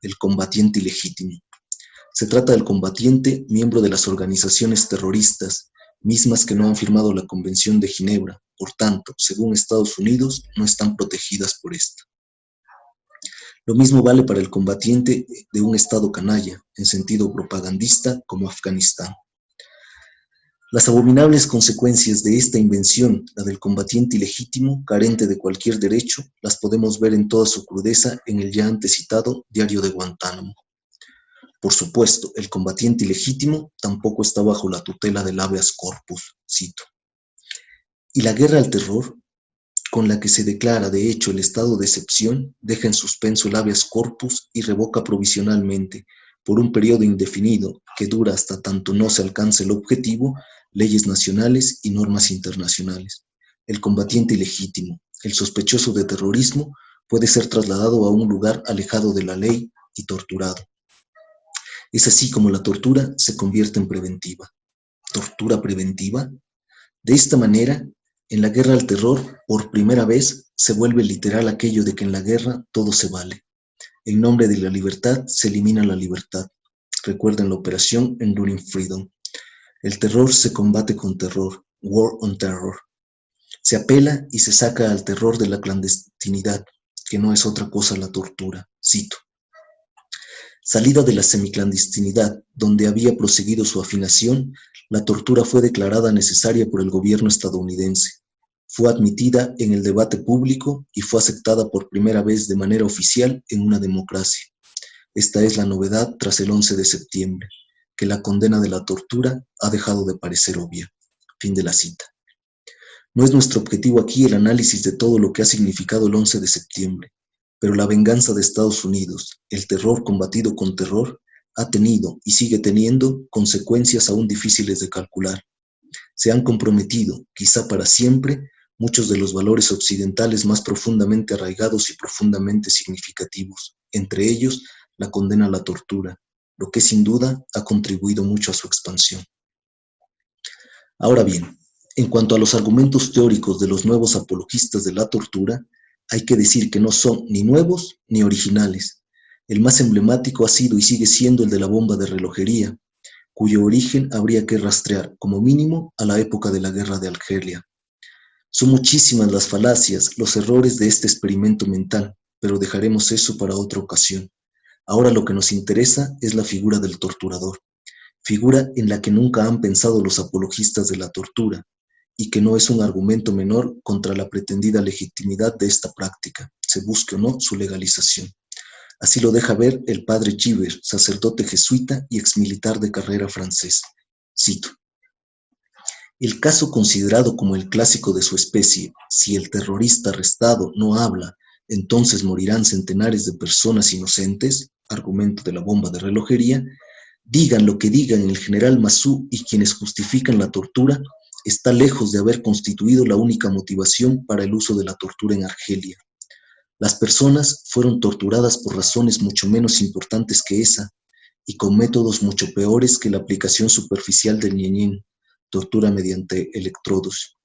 el combatiente ilegítimo. Se trata del combatiente miembro de las organizaciones terroristas, mismas que no han firmado la Convención de Ginebra, por tanto, según Estados Unidos, no están protegidas por esta. Lo mismo vale para el combatiente de un Estado canalla, en sentido propagandista, como Afganistán. Las abominables consecuencias de esta invención, la del combatiente ilegítimo, carente de cualquier derecho, las podemos ver en toda su crudeza en el ya antes citado Diario de Guantánamo. Por supuesto, el combatiente ilegítimo tampoco está bajo la tutela del habeas corpus, cito. Y la guerra al terror, con la que se declara de hecho el estado de excepción, deja en suspenso el habeas corpus y revoca provisionalmente, por un periodo indefinido que dura hasta tanto no se alcance el objetivo, leyes nacionales y normas internacionales. El combatiente ilegítimo, el sospechoso de terrorismo, puede ser trasladado a un lugar alejado de la ley y torturado. Es así como la tortura se convierte en preventiva. ¿Tortura preventiva? De esta manera, en la guerra al terror, por primera vez, se vuelve literal aquello de que en la guerra todo se vale. En nombre de la libertad se elimina la libertad. Recuerden la operación Enduring Freedom. El terror se combate con terror, war on terror. Se apela y se saca al terror de la clandestinidad, que no es otra cosa la tortura. Cito. Salida de la semiclandestinidad, donde había proseguido su afinación, la tortura fue declarada necesaria por el gobierno estadounidense. Fue admitida en el debate público y fue aceptada por primera vez de manera oficial en una democracia. Esta es la novedad tras el 11 de septiembre, que la condena de la tortura ha dejado de parecer obvia. Fin de la cita. No es nuestro objetivo aquí el análisis de todo lo que ha significado el 11 de septiembre, pero la venganza de Estados Unidos, el terror combatido con terror, ha tenido y sigue teniendo consecuencias aún difíciles de calcular. Se han comprometido, quizá para siempre, muchos de los valores occidentales más profundamente arraigados y profundamente significativos, entre ellos la condena a la tortura, lo que sin duda ha contribuido mucho a su expansión. Ahora bien, en cuanto a los argumentos teóricos de los nuevos apologistas de la tortura, hay que decir que no son ni nuevos ni originales. El más emblemático ha sido y sigue siendo el de la bomba de relojería, cuyo origen habría que rastrear, como mínimo, a la época de la Guerra de Argelia. Son muchísimas las falacias, los errores de este experimento mental, pero dejaremos eso para otra ocasión. Ahora lo que nos interesa es la figura del torturador, figura en la que nunca han pensado los apologistas de la tortura, y que no es un argumento menor contra la pretendida legitimidad de esta práctica, se busque o no su legalización. Así lo deja ver el padre Giver, sacerdote jesuita y exmilitar de carrera francés. Cito. El caso considerado como el clásico de su especie, si el terrorista arrestado no habla, entonces morirán centenares de personas inocentes, argumento de la bomba de relojería, digan lo que digan el general Massu y quienes justifican la tortura, está lejos de haber constituido la única motivación para el uso de la tortura en Argelia. Las personas fueron torturadas por razones mucho menos importantes que esa, y con métodos mucho peores que la aplicación superficial del ñeñén, tortura mediante electrodos.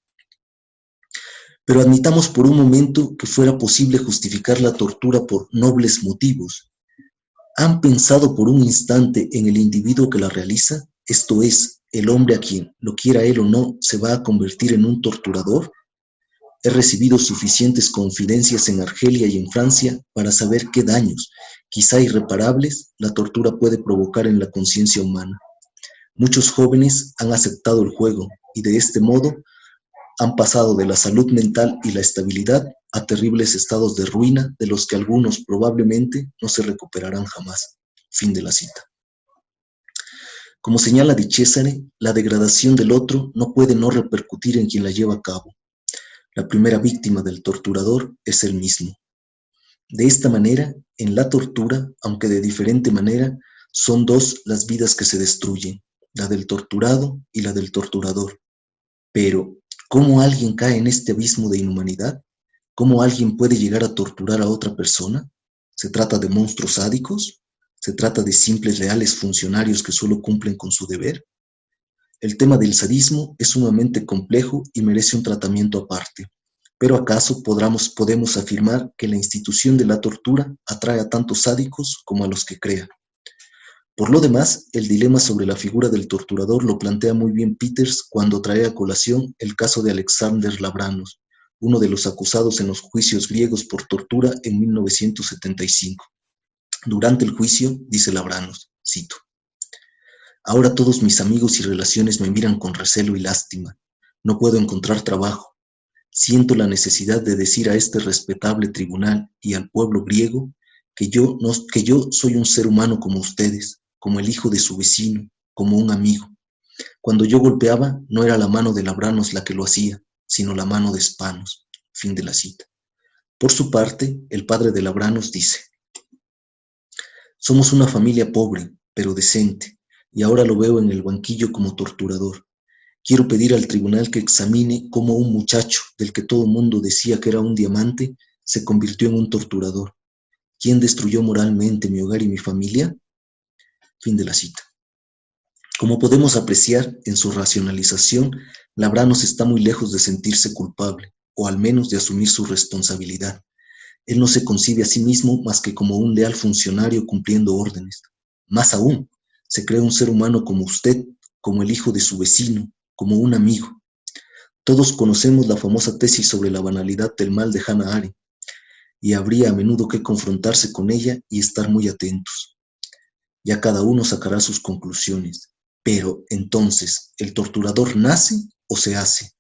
Pero admitamos por un momento que fuera posible justificar la tortura por nobles motivos. ¿Han pensado por un instante en el individuo que la realiza? Esto es, el hombre a quien, lo quiera él o no, se va a convertir en un torturador. He recibido suficientes confidencias en Argelia y en Francia para saber qué daños, quizá irreparables, la tortura puede provocar en la conciencia humana. Muchos jóvenes han aceptado el juego y de este modo han pasado de la salud mental y la estabilidad a terribles estados de ruina de los que algunos probablemente no se recuperarán jamás. Fin de la cita. Como señala Di Cesare, la degradación del otro no puede no repercutir en quien la lleva a cabo. La primera víctima del torturador es él mismo. De esta manera, en la tortura, aunque de diferente manera, son dos las vidas que se destruyen, la del torturado y la del torturador. Pero, ¿cómo alguien cae en este abismo de inhumanidad? ¿Cómo alguien puede llegar a torturar a otra persona? ¿Se trata de monstruos sádicos? ¿Se trata de simples leales funcionarios que solo cumplen con su deber? El tema del sadismo es sumamente complejo y merece un tratamiento aparte. Pero ¿acaso podemos afirmar que la institución de la tortura atrae a tantos sádicos como a los que crea? Por lo demás, el dilema sobre la figura del torturador lo plantea muy bien Peters cuando trae a colación el caso de Alexander Labranos, uno de los acusados en los juicios griegos por tortura en 1975. Durante el juicio, dice Labranos, cito: «Ahora todos mis amigos y relaciones me miran con recelo y lástima. No puedo encontrar trabajo. Siento la necesidad de decir a este respetable tribunal y al pueblo griego que yo soy un ser humano como ustedes, como el hijo de su vecino, como un amigo. Cuando yo golpeaba, no era la mano de Labranos la que lo hacía, sino la mano de Spanos». Fin de la cita. Por su parte, el padre de Labranos dice: «Somos una familia pobre, pero decente, y ahora lo veo en el banquillo como torturador. Quiero pedir al tribunal que examine cómo un muchacho, del que todo el mundo decía que era un diamante, se convirtió en un torturador. ¿Quién destruyó moralmente mi hogar y mi familia?». Fin de la cita. Como podemos apreciar, en su racionalización, Labranos está muy lejos de sentirse culpable, o al menos de asumir su responsabilidad. Él no se concibe a sí mismo más que como un leal funcionario cumpliendo órdenes. Más aún, se cree un ser humano como usted, como el hijo de su vecino, como un amigo. Todos conocemos la famosa tesis sobre la banalidad del mal de Hannah Arendt, y habría a menudo que confrontarse con ella y estar muy atentos. Ya cada uno sacará sus conclusiones. Pero, entonces, ¿el torturador nace o se hace?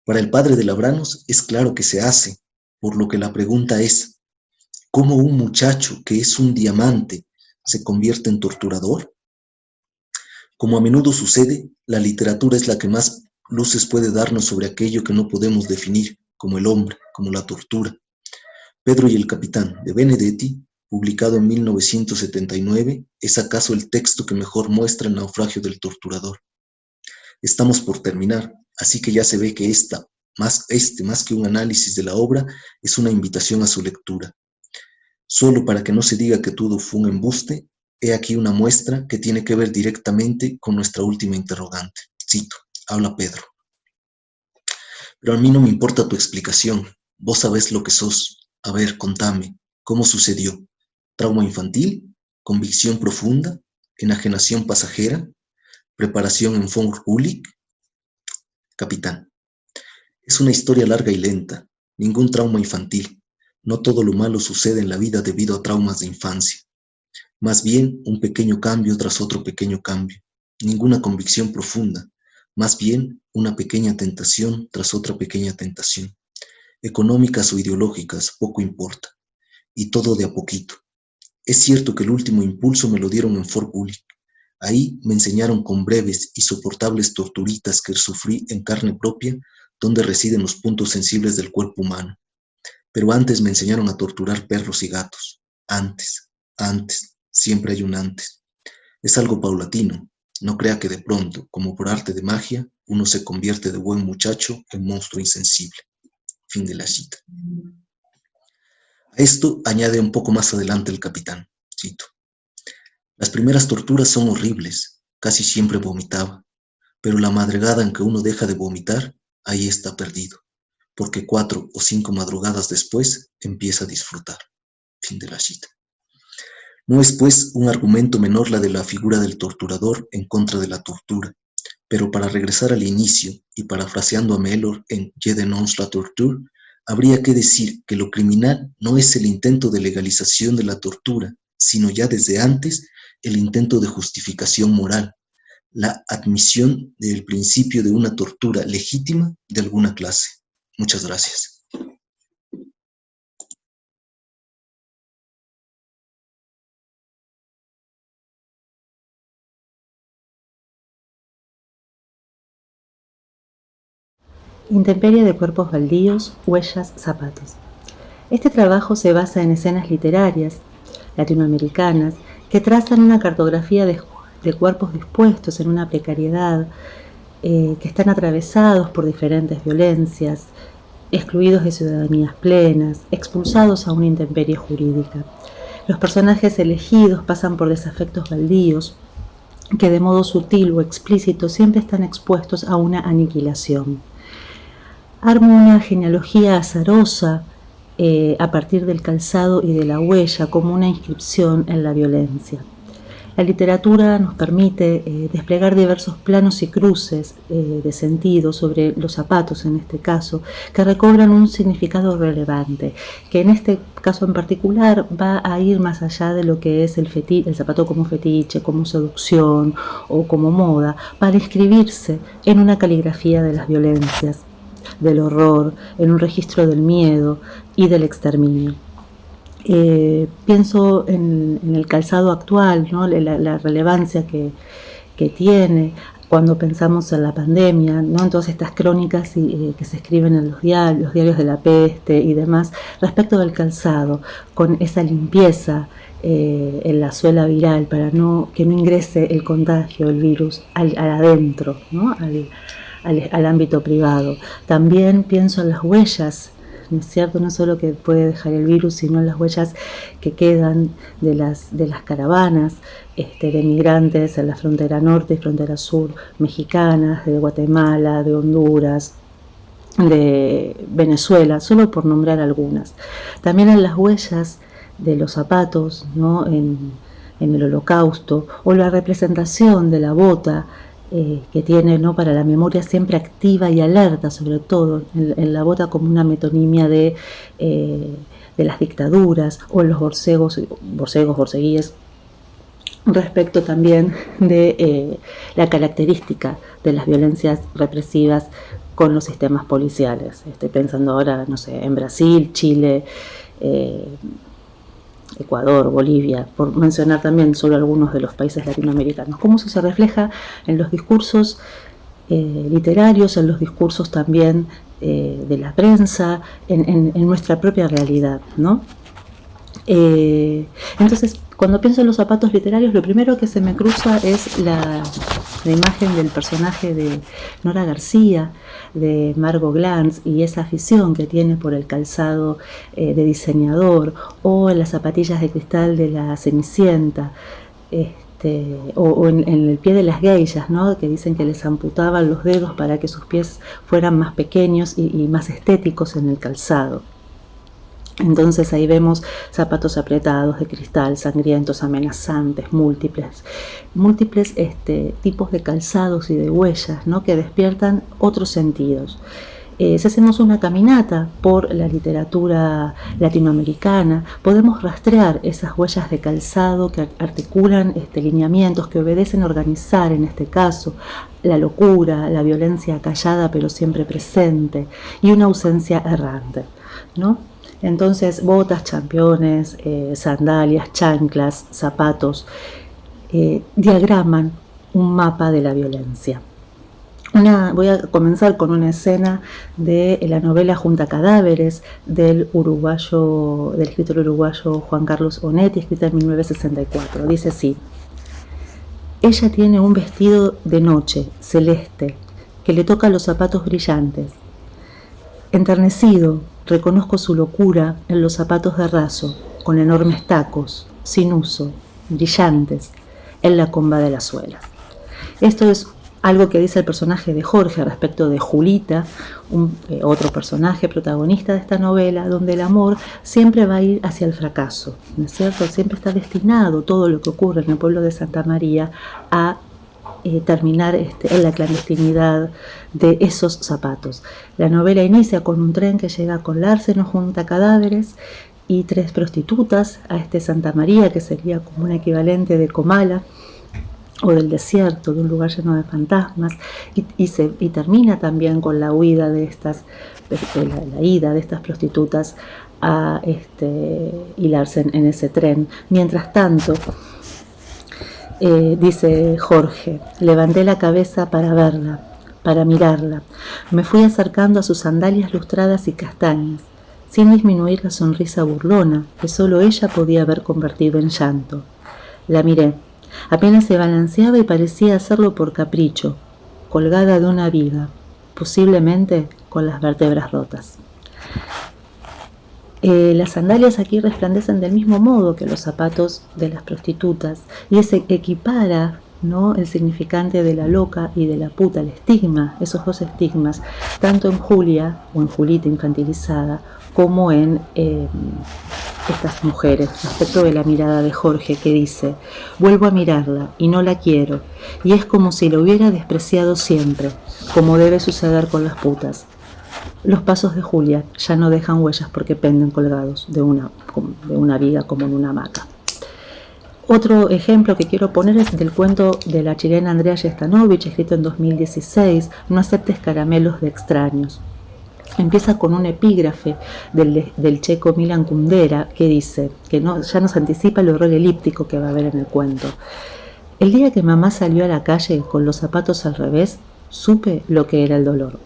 Para el padre de Labranos es claro que se hace, por lo que la pregunta es: ¿cómo un muchacho que es un diamante se convierte en torturador? Como a menudo sucede, la literatura es la que más luces puede darnos sobre aquello que no podemos definir, como el hombre, como la tortura. Pedro y el capitán, de Benedetti, publicado en 1979, es acaso el texto que mejor muestra el naufragio del torturador. Estamos por terminar, así que ya se ve que más que un análisis de la obra, es una invitación a su lectura. Solo para que no se diga que todo fue un embuste, he aquí una muestra que tiene que ver directamente con nuestra última interrogante. Cito, habla Pedro: «Pero a mí no me importa tu explicación, vos sabés lo que sos. A ver, contame, ¿cómo sucedió? ¿Trauma infantil? ¿Convicción profunda? ¿Enajenación pasajera? ¿Preparación en von Kulik?». Capitán: «Es una historia larga y lenta, ningún trauma infantil. No todo lo malo sucede en la vida debido a traumas de infancia. Más bien un pequeño cambio tras otro pequeño cambio. Ninguna convicción profunda, más bien una pequeña tentación tras otra pequeña tentación. Económicas o ideológicas, poco importa. Y todo de a poquito. Es cierto que el último impulso me lo dieron en Fort Bullitt. Ahí me enseñaron con breves y soportables torturitas que sufrí en carne propia dónde residen los puntos sensibles del cuerpo humano. Pero antes me enseñaron a torturar perros y gatos. Antes, siempre hay un antes. Es algo paulatino. No crea que de pronto, como por arte de magia, uno se convierte de buen muchacho en monstruo insensible». Fin de la cita. A esto añade un poco más adelante el capitán, cito: Las primeras torturas son horribles, casi siempre vomitaba, pero la madrugada en que uno deja de vomitar, ahí está perdido, porque 4 o 5 madrugadas después empieza a disfrutar. Fin de la cita. No es pues un argumento menor la de la figura del torturador en contra de la tortura, pero para regresar al inicio y parafraseando a Mellor en Je dénonce la torture, habría que decir que lo criminal no es el intento de legalización de la tortura, sino ya desde antes el intento de justificación moral, la admisión del principio de una tortura legítima de alguna clase. Muchas gracias. Intemperie de cuerpos baldíos, huellas, zapatos. Este trabajo se basa en escenas literarias latinoamericanas que trazan una cartografía de cuerpos dispuestos en una precariedad, que están atravesados por diferentes violencias, excluidos de ciudadanías plenas, expulsados a una intemperie jurídica. Los personajes elegidos pasan por desafectos baldíos que de modo sutil o explícito siempre están expuestos a una aniquilación. Armo una genealogía azarosa a partir del calzado y de la huella como una inscripción en la violencia. La literatura nos permite desplegar diversos planos y cruces de sentido sobre los zapatos, en este caso, que recobran un significado relevante, que en este caso en particular va a ir más allá de lo que es el zapato como fetiche, como seducción o como moda, para inscribirse en una caligrafía de las violencias, del horror, en un registro del miedo y del exterminio. Pienso en el calzado actual, ¿no? la relevancia que tiene cuando pensamos en la pandemia, ¿no? En todas estas crónicas que se escriben en los diarios de la peste y demás, respecto del calzado, con esa limpieza en la suela viral para que no ingrese el contagio, el virus, al adentro, ¿no? al ámbito privado. También pienso en las huellas, ¿no es cierto? No solo que puede dejar el virus, sino las huellas que quedan de las caravanas de migrantes en la frontera norte y frontera sur mexicanas, de Guatemala, de Honduras, de Venezuela, solo por nombrar algunas. También en las huellas de los zapatos, ¿no? en el Holocausto, o la representación de la bota que tiene, ¿no? para la memoria siempre activa y alerta, sobre todo en la bota como una metonimia de las dictaduras, o en los borceguíes, respecto también de la característica de las violencias represivas con los sistemas policiales. Estoy pensando ahora, no sé, en Brasil, Chile, Ecuador, Bolivia, por mencionar también solo algunos de los países latinoamericanos. Cómo eso se refleja en los discursos literarios, en los discursos también de la prensa, en nuestra propia realidad, ¿no? Entonces, cuando pienso en los zapatos literarios, lo primero que se me cruza es la imagen del personaje de Nora García, de Margot Glantz, y esa afición que tiene por el calzado de diseñador, o en las zapatillas de cristal de la Cenicienta, o en el pie de las geishas, ¿no? Que dicen que les amputaban los dedos para que sus pies fueran más pequeños y más estéticos en el calzado. Entonces ahí vemos zapatos apretados de cristal, sangrientos, amenazantes, múltiples tipos de calzados y de huellas, ¿no? Que despiertan otros sentidos. Si hacemos una caminata por la literatura latinoamericana, podemos rastrear esas huellas de calzado que articulan lineamientos que obedecen organizar, en este caso, la locura, la violencia callada pero siempre presente, y una ausencia errante, ¿no? Entonces, botas, championes, sandalias, chanclas, zapatos, diagraman un mapa de la violencia. Voy a comenzar con una escena de la novela Junta Cadáveres del escritor uruguayo Juan Carlos Onetti, escrita en 1964. Dice así: ella tiene un vestido de noche, celeste, que le toca los zapatos brillantes. Enternecido, reconozco su locura en los zapatos de raso, con enormes tacos, sin uso, brillantes, en la comba de las suelas. Esto es algo que dice el personaje de Jorge respecto de Julita, otro personaje protagonista de esta novela, donde el amor siempre va a ir hacia el fracaso, ¿no es cierto? Siempre está destinado todo lo que ocurre en el pueblo de Santa María a terminar en la clandestinidad de esos zapatos. La novela inicia con un tren que llega con Lárseno, junta cadáveres y 3 prostitutas a Santa María, que sería como un equivalente de Comala o del desierto, de un lugar lleno de fantasmas, y termina también con la huida de la ida de estas prostitutas a hilarse en ese tren. Mientras tanto, dice Jorge, levanté la cabeza para verla, para mirarla. Me fui acercando a sus sandalias lustradas y castañas, sin disminuir la sonrisa burlona que solo ella podía haber convertido en llanto. La miré. Apenas se balanceaba y parecía hacerlo por capricho, colgada de una viga, posiblemente con las vértebras rotas. Las sandalias aquí resplandecen del mismo modo que los zapatos de las prostitutas, y se equipara, ¿no?, el significante de la loca y de la puta, el estigma, esos 2 estigmas, tanto en Julia o en Julita infantilizada, como en estas mujeres, respecto de la mirada de Jorge, que dice: vuelvo a mirarla y no la quiero, y es como si la hubiera despreciado siempre, como debe suceder con las putas. Los pasos de Julia ya no dejan huellas porque penden colgados de una viga como en una hamaca. Otro ejemplo que quiero poner es del cuento de la chilena Andrea Jestanovich, escrito en 2016, No aceptes caramelos de extraños. Empieza con un epígrafe del checo Milan Kundera, que dice, ya nos anticipa el horror elíptico que va a haber en el cuento. El día que mamá salió a la calle con los zapatos al revés, supe lo que era el dolor.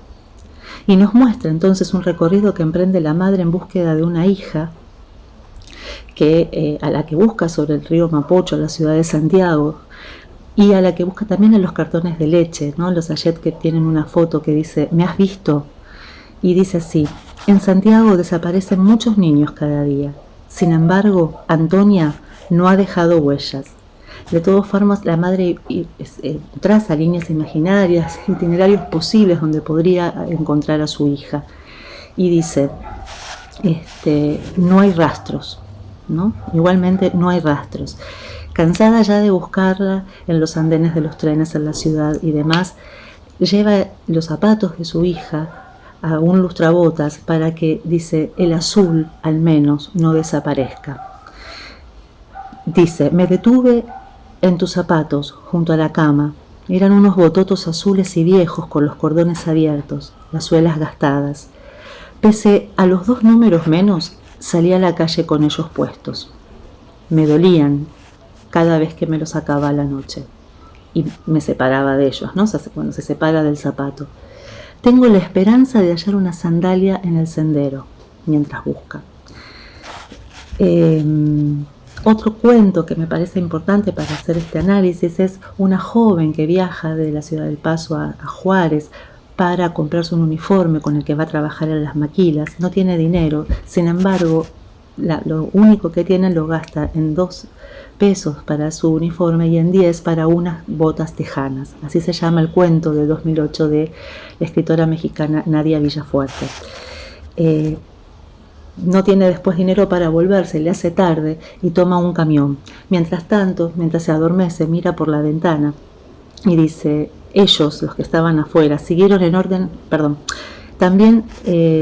Y nos muestra entonces un recorrido que emprende la madre en búsqueda de una hija a la que busca sobre el río Mapocho, la ciudad de Santiago, y a la que busca también en los cartones de leche, ¿no? Los sachets que tienen una foto que dice: ¿me has visto? Y dice así: en Santiago desaparecen muchos niños cada día. Sin embargo, Antonia no ha dejado huellas. De todas formas, la madre traza líneas imaginarias, itinerarios posibles donde podría encontrar a su hija. Y dice, no hay rastros, ¿no? Igualmente no hay rastros. Cansada ya de buscarla en los andenes de los trenes en la ciudad y demás, lleva los zapatos de su hija a un lustrabotas para que, dice, el azul al menos no desaparezca. Dice: me detuve en tus zapatos junto a la cama. Eran unos bototos azules y viejos con los cordones abiertos, las suelas gastadas. Pese a los 2 números menos, salí a la calle con ellos puestos. Me dolían cada vez que me los sacaba a la noche y me separaba de ellos, ¿no? Cuando se separa del zapato. Tengo la esperanza de hallar una sandalia en el sendero, mientras busca. Otro cuento que me parece importante para hacer este análisis es una joven que viaja de la ciudad del Paso a Juárez para comprarse un uniforme con el que va a trabajar en las maquilas. No tiene dinero, sin embargo, lo único que tiene lo gasta en 2 pesos para su uniforme y en 10 para unas botas tejanas. Así se llama el cuento de 2008 de la escritora mexicana Nadia Villafuerte. No tiene después dinero para volverse, le hace tarde y toma un camión. Mientras tanto, mientras se adormece, mira por la ventana y dice: ellos, los que estaban afuera, siguieron en orden, también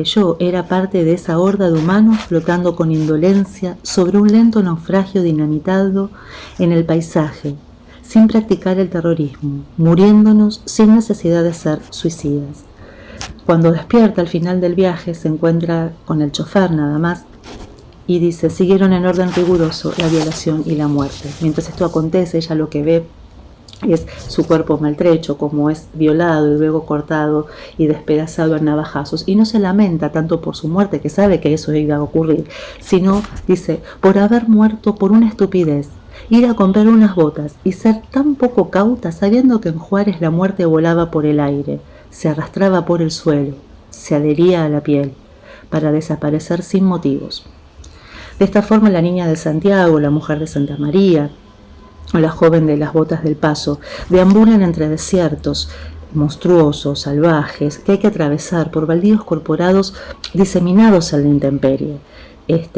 yo era parte de esa horda de humanos flotando con indolencia sobre un lento naufragio dinamitado en el paisaje, sin practicar el terrorismo, muriéndonos sin necesidad de ser suicidas. Cuando despierta al final del viaje se encuentra con el chofer nada más y dice: siguieron en orden riguroso la violación y la muerte. Mientras esto acontece, ella lo que ve es su cuerpo maltrecho, como es violado y luego cortado y despedazado a navajazos, y no se lamenta tanto por su muerte, que sabe que eso iba a ocurrir, sino, dice, por haber muerto por una estupidez, ir a comprar unas botas y ser tan poco cauta sabiendo que en Juárez la muerte volaba por el aire, se arrastraba por el suelo, se adhería a la piel, para desaparecer sin motivos. De esta forma, la niña de Santiago, la mujer de Santa María, o la joven de las botas del paso, deambulan entre desiertos monstruosos, salvajes, que hay que atravesar por baldíos corporados diseminados en la intemperie,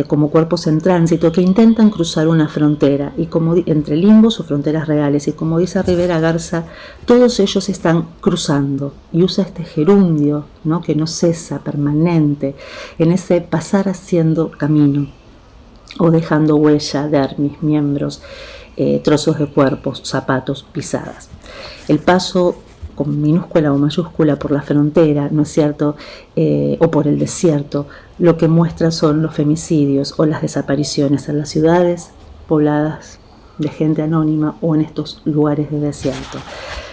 como cuerpos en tránsito que intentan cruzar una frontera, y como entre limbos o fronteras reales, y como dice Rivera Garza, todos ellos están cruzando, y usa este gerundio, ¿no?, que no cesa, permanente, en ese pasar haciendo camino, o dejando huella, dermis, miembros, trozos de cuerpos, zapatos, pisadas. El paso con minúscula o mayúscula por la frontera, ¿no es cierto?, o por el desierto, lo que muestra son los femicidios o las desapariciones en las ciudades pobladas de gente anónima o en estos lugares de desierto.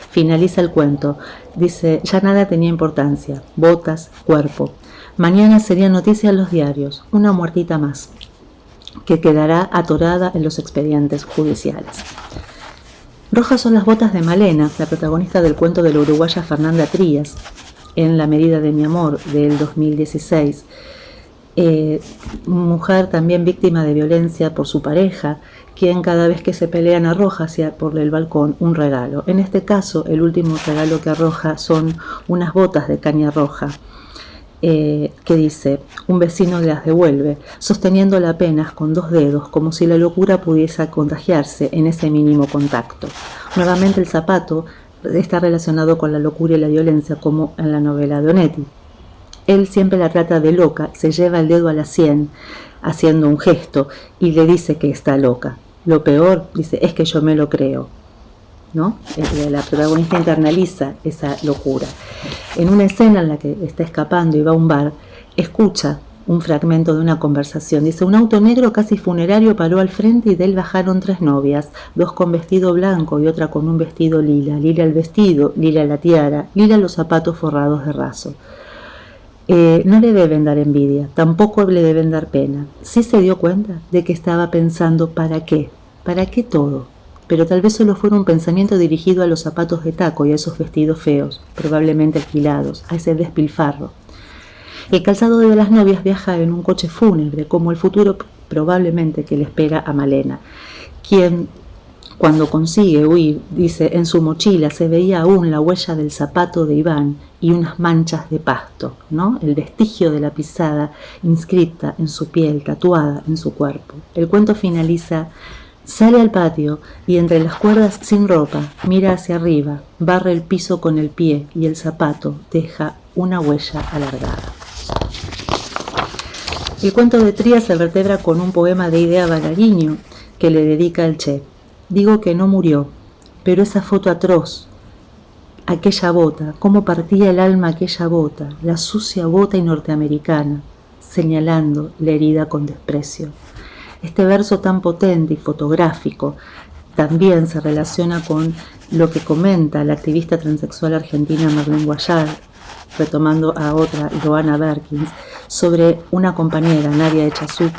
Finaliza el cuento, dice: ya nada tenía importancia, botas, cuerpo. Mañana sería noticia en los diarios, una muertita más, que quedará atorada en los expedientes judiciales. Rojas son las botas de Malena, la protagonista del cuento de la uruguaya Fernanda Trías, en La medida de mi amor, del 2016. Mujer también víctima de violencia por su pareja, quien cada vez que se pelean arroja hacia por el balcón un regalo. En este caso, el último regalo que arroja son unas botas de caña roja, que dice: un vecino las devuelve, sosteniéndola apenas con 2 dedos, como si la locura pudiese contagiarse en ese mínimo contacto. Nuevamente el zapato está relacionado con la locura y la violencia, como en la novela de Onetti. Él siempre la trata de loca, se lleva el dedo a la sien, haciendo un gesto, y le dice que está loca. Lo peor, dice, es que yo me lo creo, ¿no? La protagonista internaliza esa locura. En una escena en la que está escapando y va a un bar, escucha un fragmento de una conversación. Dice: un auto negro casi funerario paró al frente y de él bajaron 3 novias, 2 con vestido blanco y otra con un vestido lila. Lila el vestido, lila la tiara, lila los zapatos forrados de raso. No le deben dar envidia, tampoco le deben dar pena. Sí se dio cuenta de que estaba pensando ¿para qué? ¿Para qué todo? Pero tal vez solo fuera un pensamiento dirigido a los zapatos de taco y a esos vestidos feos, probablemente alquilados, a ese despilfarro. El calzado de las novias viaja en un coche fúnebre, como el futuro probablemente que le espera a Malena, quien, cuando consigue huir, dice, en su mochila se veía aún la huella del zapato de Iván y unas manchas de pasto, ¿no? El vestigio de la pisada inscripta en su piel, tatuada en su cuerpo. El cuento finaliza: sale al patio y entre las cuerdas sin ropa, mira hacia arriba, barre el piso con el pie y el zapato deja una huella alargada. El cuento de Trías se vertebra con un poema de Idea Balariño que le dedica al Che. Digo que no murió, pero esa foto atroz, aquella bota, cómo partía el alma aquella bota, la sucia bota y norteamericana, señalando la herida con desprecio. Este verso tan potente y fotográfico también se relaciona con lo que comenta la activista transexual argentina Marlene Guayar, retomando a otra, Joana Berkins, sobre una compañera, Nadia Echazú,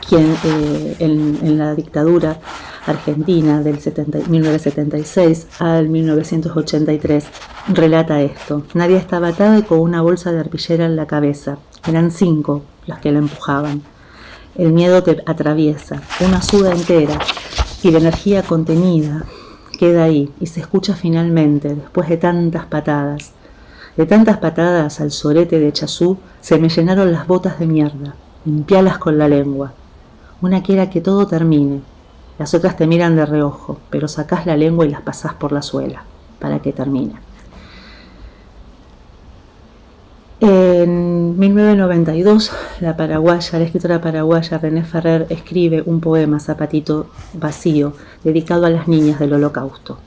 quien en la dictadura argentina del 1976 al 1983 relata esto. Nadia estaba atada y con una bolsa de arpillera en la cabeza. Eran 5 las que la empujaban. El miedo te atraviesa, una suda entera, y la energía contenida queda ahí y se escucha finalmente, después de tantas patadas. De tantas patadas al sorete de Echazú se me llenaron las botas de mierda. Limpialas con la lengua. Una quiera que todo termine. Las otras te miran de reojo, pero sacás la lengua y las pasás por la suela para que termine. En 1992, la escritora paraguaya René Ferrer escribe un poema, Zapatito vacío, dedicado a las niñas del Holocausto.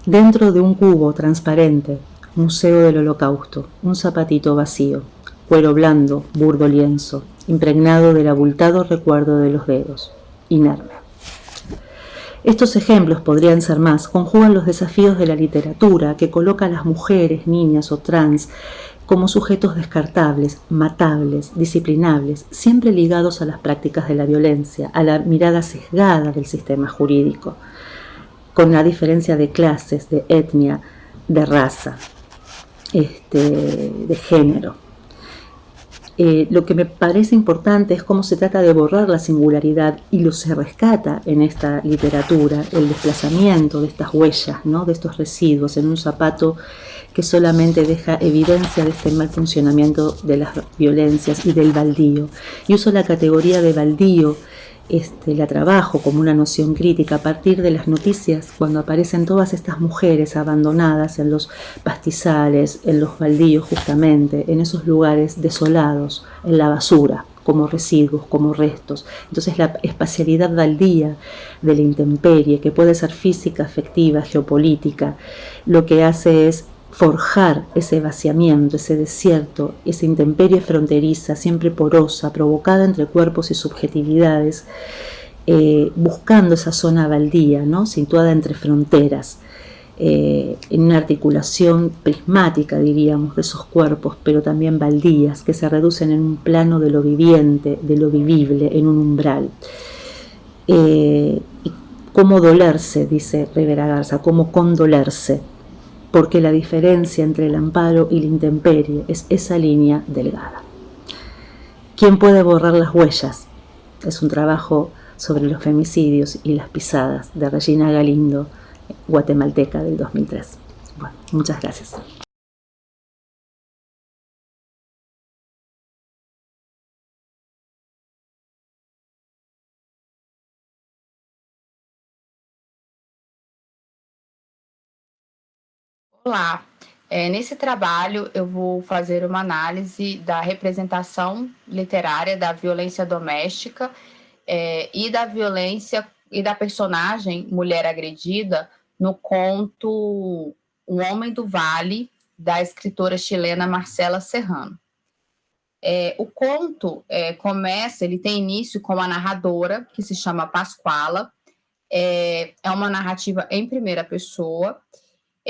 Dentro de un cubo transparente, Museo del Holocausto, un zapatito vacío, cuero blando, burdo lienzo, impregnado del abultado recuerdo de los dedos, inerme. Estos ejemplos, podrían ser más, conjugan los desafíos de la literatura que coloca a las mujeres, niñas o trans como sujetos descartables, matables, disciplinables, siempre ligados a las prácticas de la violencia, a la mirada sesgada del sistema jurídico, con la diferencia de clases, de etnia, de raza, de género. Lo que me parece importante es cómo se trata de borrar la singularidad y lo se rescata en esta literatura, el desplazamiento de estas huellas, ¿no? De estos residuos en un zapato que solamente deja evidencia de este mal funcionamiento de las violencias y del baldío. Y uso la categoría de baldío, la trabajo como una noción crítica a partir de las noticias cuando aparecen todas estas mujeres abandonadas en los pastizales, en los baldíos justamente, en esos lugares desolados, en la basura, como residuos, como restos. Entonces la espacialidad baldía de la intemperie, que puede ser física, afectiva, geopolítica, lo que hace es forjar ese vaciamiento, ese desierto, esa intemperie fronteriza, siempre porosa, provocada entre cuerpos y subjetividades, buscando esa zona baldía, ¿no? Situada entre fronteras, en una articulación prismática, diríamos, de esos cuerpos, pero también baldías, que se reducen en un plano de lo viviente, de lo vivible, en un umbral. Y cómo dolerse, dice Rivera Garza, cómo condolerse, porque la diferencia entre el amparo y la intemperie es esa línea delgada. ¿Quién puede borrar las huellas? Es un trabajo sobre los femicidios y las pisadas de Regina Galindo, guatemalteca del 2003. Bueno, muchas gracias. Olá, nesse trabalho eu vou fazer uma análise da representação literária da violência doméstica e da violência e da personagem mulher agredida no conto O Homem do Vale, da escritora chilena Marcela Serrano. O conto ele tem início com uma narradora que se chama Pascoala, é uma narrativa em primeira pessoa,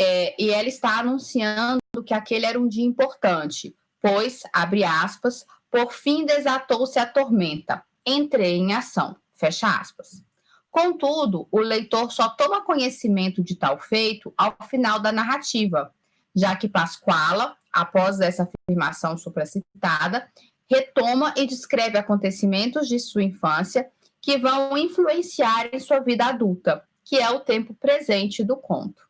e ela está anunciando que aquele era um dia importante, pois, abre aspas, por fim desatou-se a tormenta, entrei em ação, fecha aspas. Contudo, o leitor só toma conhecimento de tal feito ao final da narrativa, já que Pascoala, após essa afirmação supracitada, retoma e descreve acontecimentos de sua infância que vão influenciar em sua vida adulta, que é o tempo presente do conto.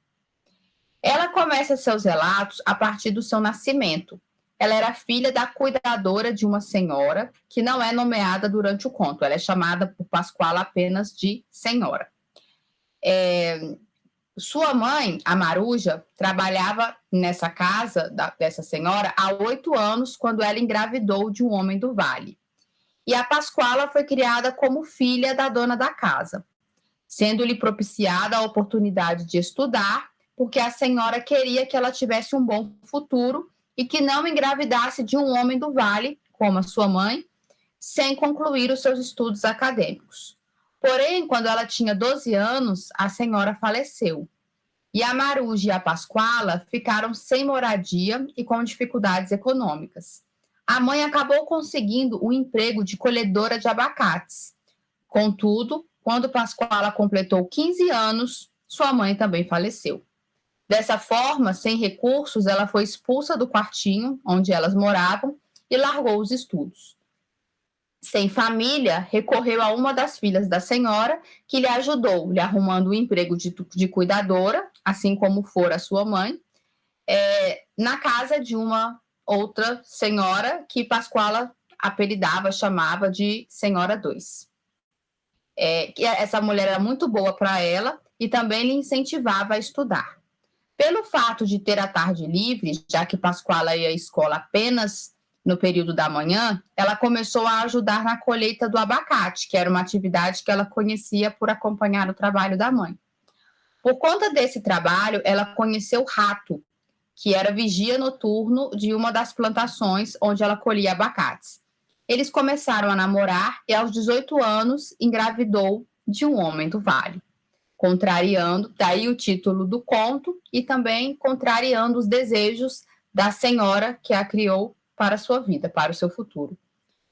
Ela começa seus relatos a partir do seu nascimento. Ela era filha da cuidadora de uma senhora que não é nomeada durante o conto. Ela é chamada por Pascoala apenas de senhora. Sua mãe, a Maruja, trabalhava nessa casa dessa senhora há 8 anos, quando ela engravidou de um homem do vale. E a Pascoala foi criada como filha da dona da casa, sendo-lhe propiciada a oportunidade de estudar, porque a senhora queria que ela tivesse um bom futuro e que não engravidasse de um homem do vale, como a sua mãe, sem concluir os seus estudos acadêmicos. Porém, quando ela tinha 12 anos, a senhora faleceu. E a Maruja e a Pascoala ficaram sem moradia e com dificuldades econômicas. A mãe acabou conseguindo um emprego de colhedora de abacates. Contudo, quando Pascoala completou 15 anos, sua mãe também faleceu. Dessa forma, sem recursos, ela foi expulsa do quartinho onde elas moravam e largou os estudos. Sem família, recorreu a uma das filhas da senhora, que lhe ajudou, lhe arrumando um emprego de cuidadora, assim como fora sua mãe, na casa de uma outra senhora que Pascoala apelidava, chamava de Senhora 2. Essa mulher era muito boa para ela e também lhe incentivava a estudar. Pelo fato de ter a tarde livre, já que Pascoala ia à escola apenas no período da manhã, ela começou a ajudar na colheita do abacate, que era uma atividade que ela conhecia por acompanhar o trabalho da mãe. Por conta desse trabalho, ela conheceu Rato, que era vigia noturno de uma das plantações onde ela colhia abacates. Eles começaram a namorar e, aos 18 anos, engravidou de um homem do vale, contrariando, daí o título do conto, e também contrariando os desejos da senhora que a criou para a sua vida, para o seu futuro.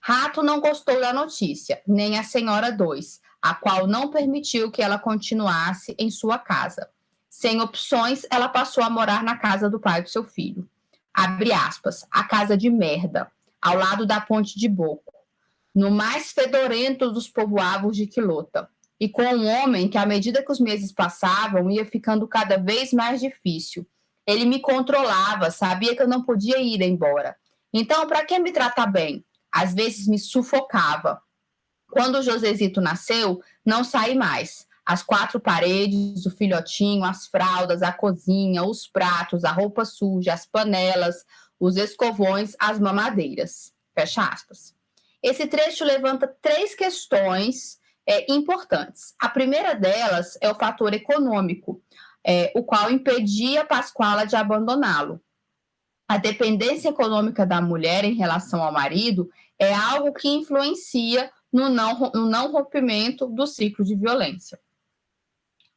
Rato não gostou da notícia, nem a senhora 2, a qual não permitiu que ela continuasse em sua casa. Sem opções, ela passou a morar na casa do pai do seu filho. Abre aspas, a casa de merda, ao lado da ponte de Boco, no mais fedorento dos povoados de Quilota, e com um homem que, à medida que os meses passavam, ia ficando cada vez mais difícil. Ele me controlava, sabia que eu não podia ir embora. Então, para que me tratar bem? Às vezes me sufocava. Quando o Josezito nasceu, não saí mais. As 4 paredes, o filhotinho, as fraldas, a cozinha, os pratos, a roupa suja, as panelas, os escovões, as mamadeiras. Fecha aspas. Esse trecho levanta 3 questões importantes. A primeira delas é o fator econômico, o qual impedia Pascoala de abandoná-lo. A dependência econômica da mulher em relação ao marido é algo que influencia no não rompimento do ciclo de violência.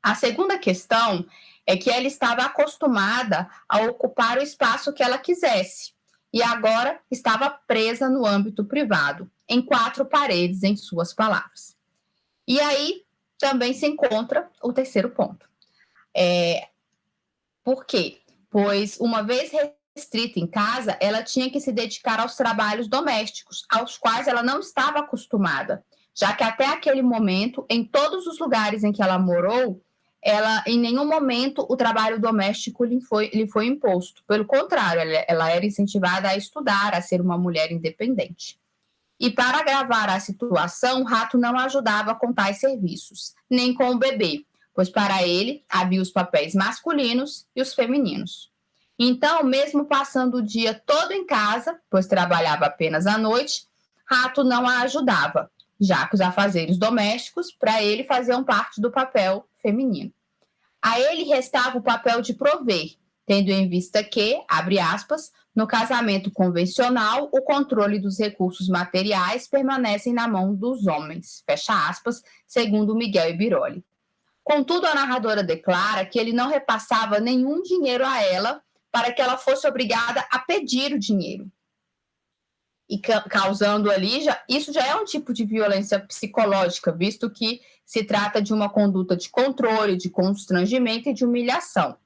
A segunda questão é que ela estava acostumada a ocupar o espaço que ela quisesse e agora estava presa no âmbito privado, em 4 paredes, em suas palavras. E aí também se encontra o terceiro ponto. Por quê? Pois, uma vez restrita em casa, ela tinha que se dedicar aos trabalhos domésticos, aos quais ela não estava acostumada, já que até aquele momento, em todos os lugares em que ela morou, em nenhum momento o trabalho doméstico lhe foi imposto. Pelo contrário, ela era incentivada a estudar, a ser uma mulher independente. E para agravar a situação, o Rato não ajudava com tais serviços, nem com o bebê, pois para ele havia os papéis masculinos e os femininos. Então, mesmo passando o dia todo em casa, pois trabalhava apenas à noite, Rato não a ajudava, já que os afazeres domésticos, para ele, faziam parte do papel feminino. A ele restava o papel de prover, tendo em vista que, abre aspas, no casamento convencional, o controle dos recursos materiais permanecem na mão dos homens, fecha aspas, segundo Miguel Ibiroli. Contudo, a narradora declara que ele não repassava nenhum dinheiro a ela para que ela fosse obrigada a pedir o dinheiro. E causando ali, isso já é um tipo de violência psicológica, visto que se trata de uma conduta de controle, de constrangimento e de humilhação.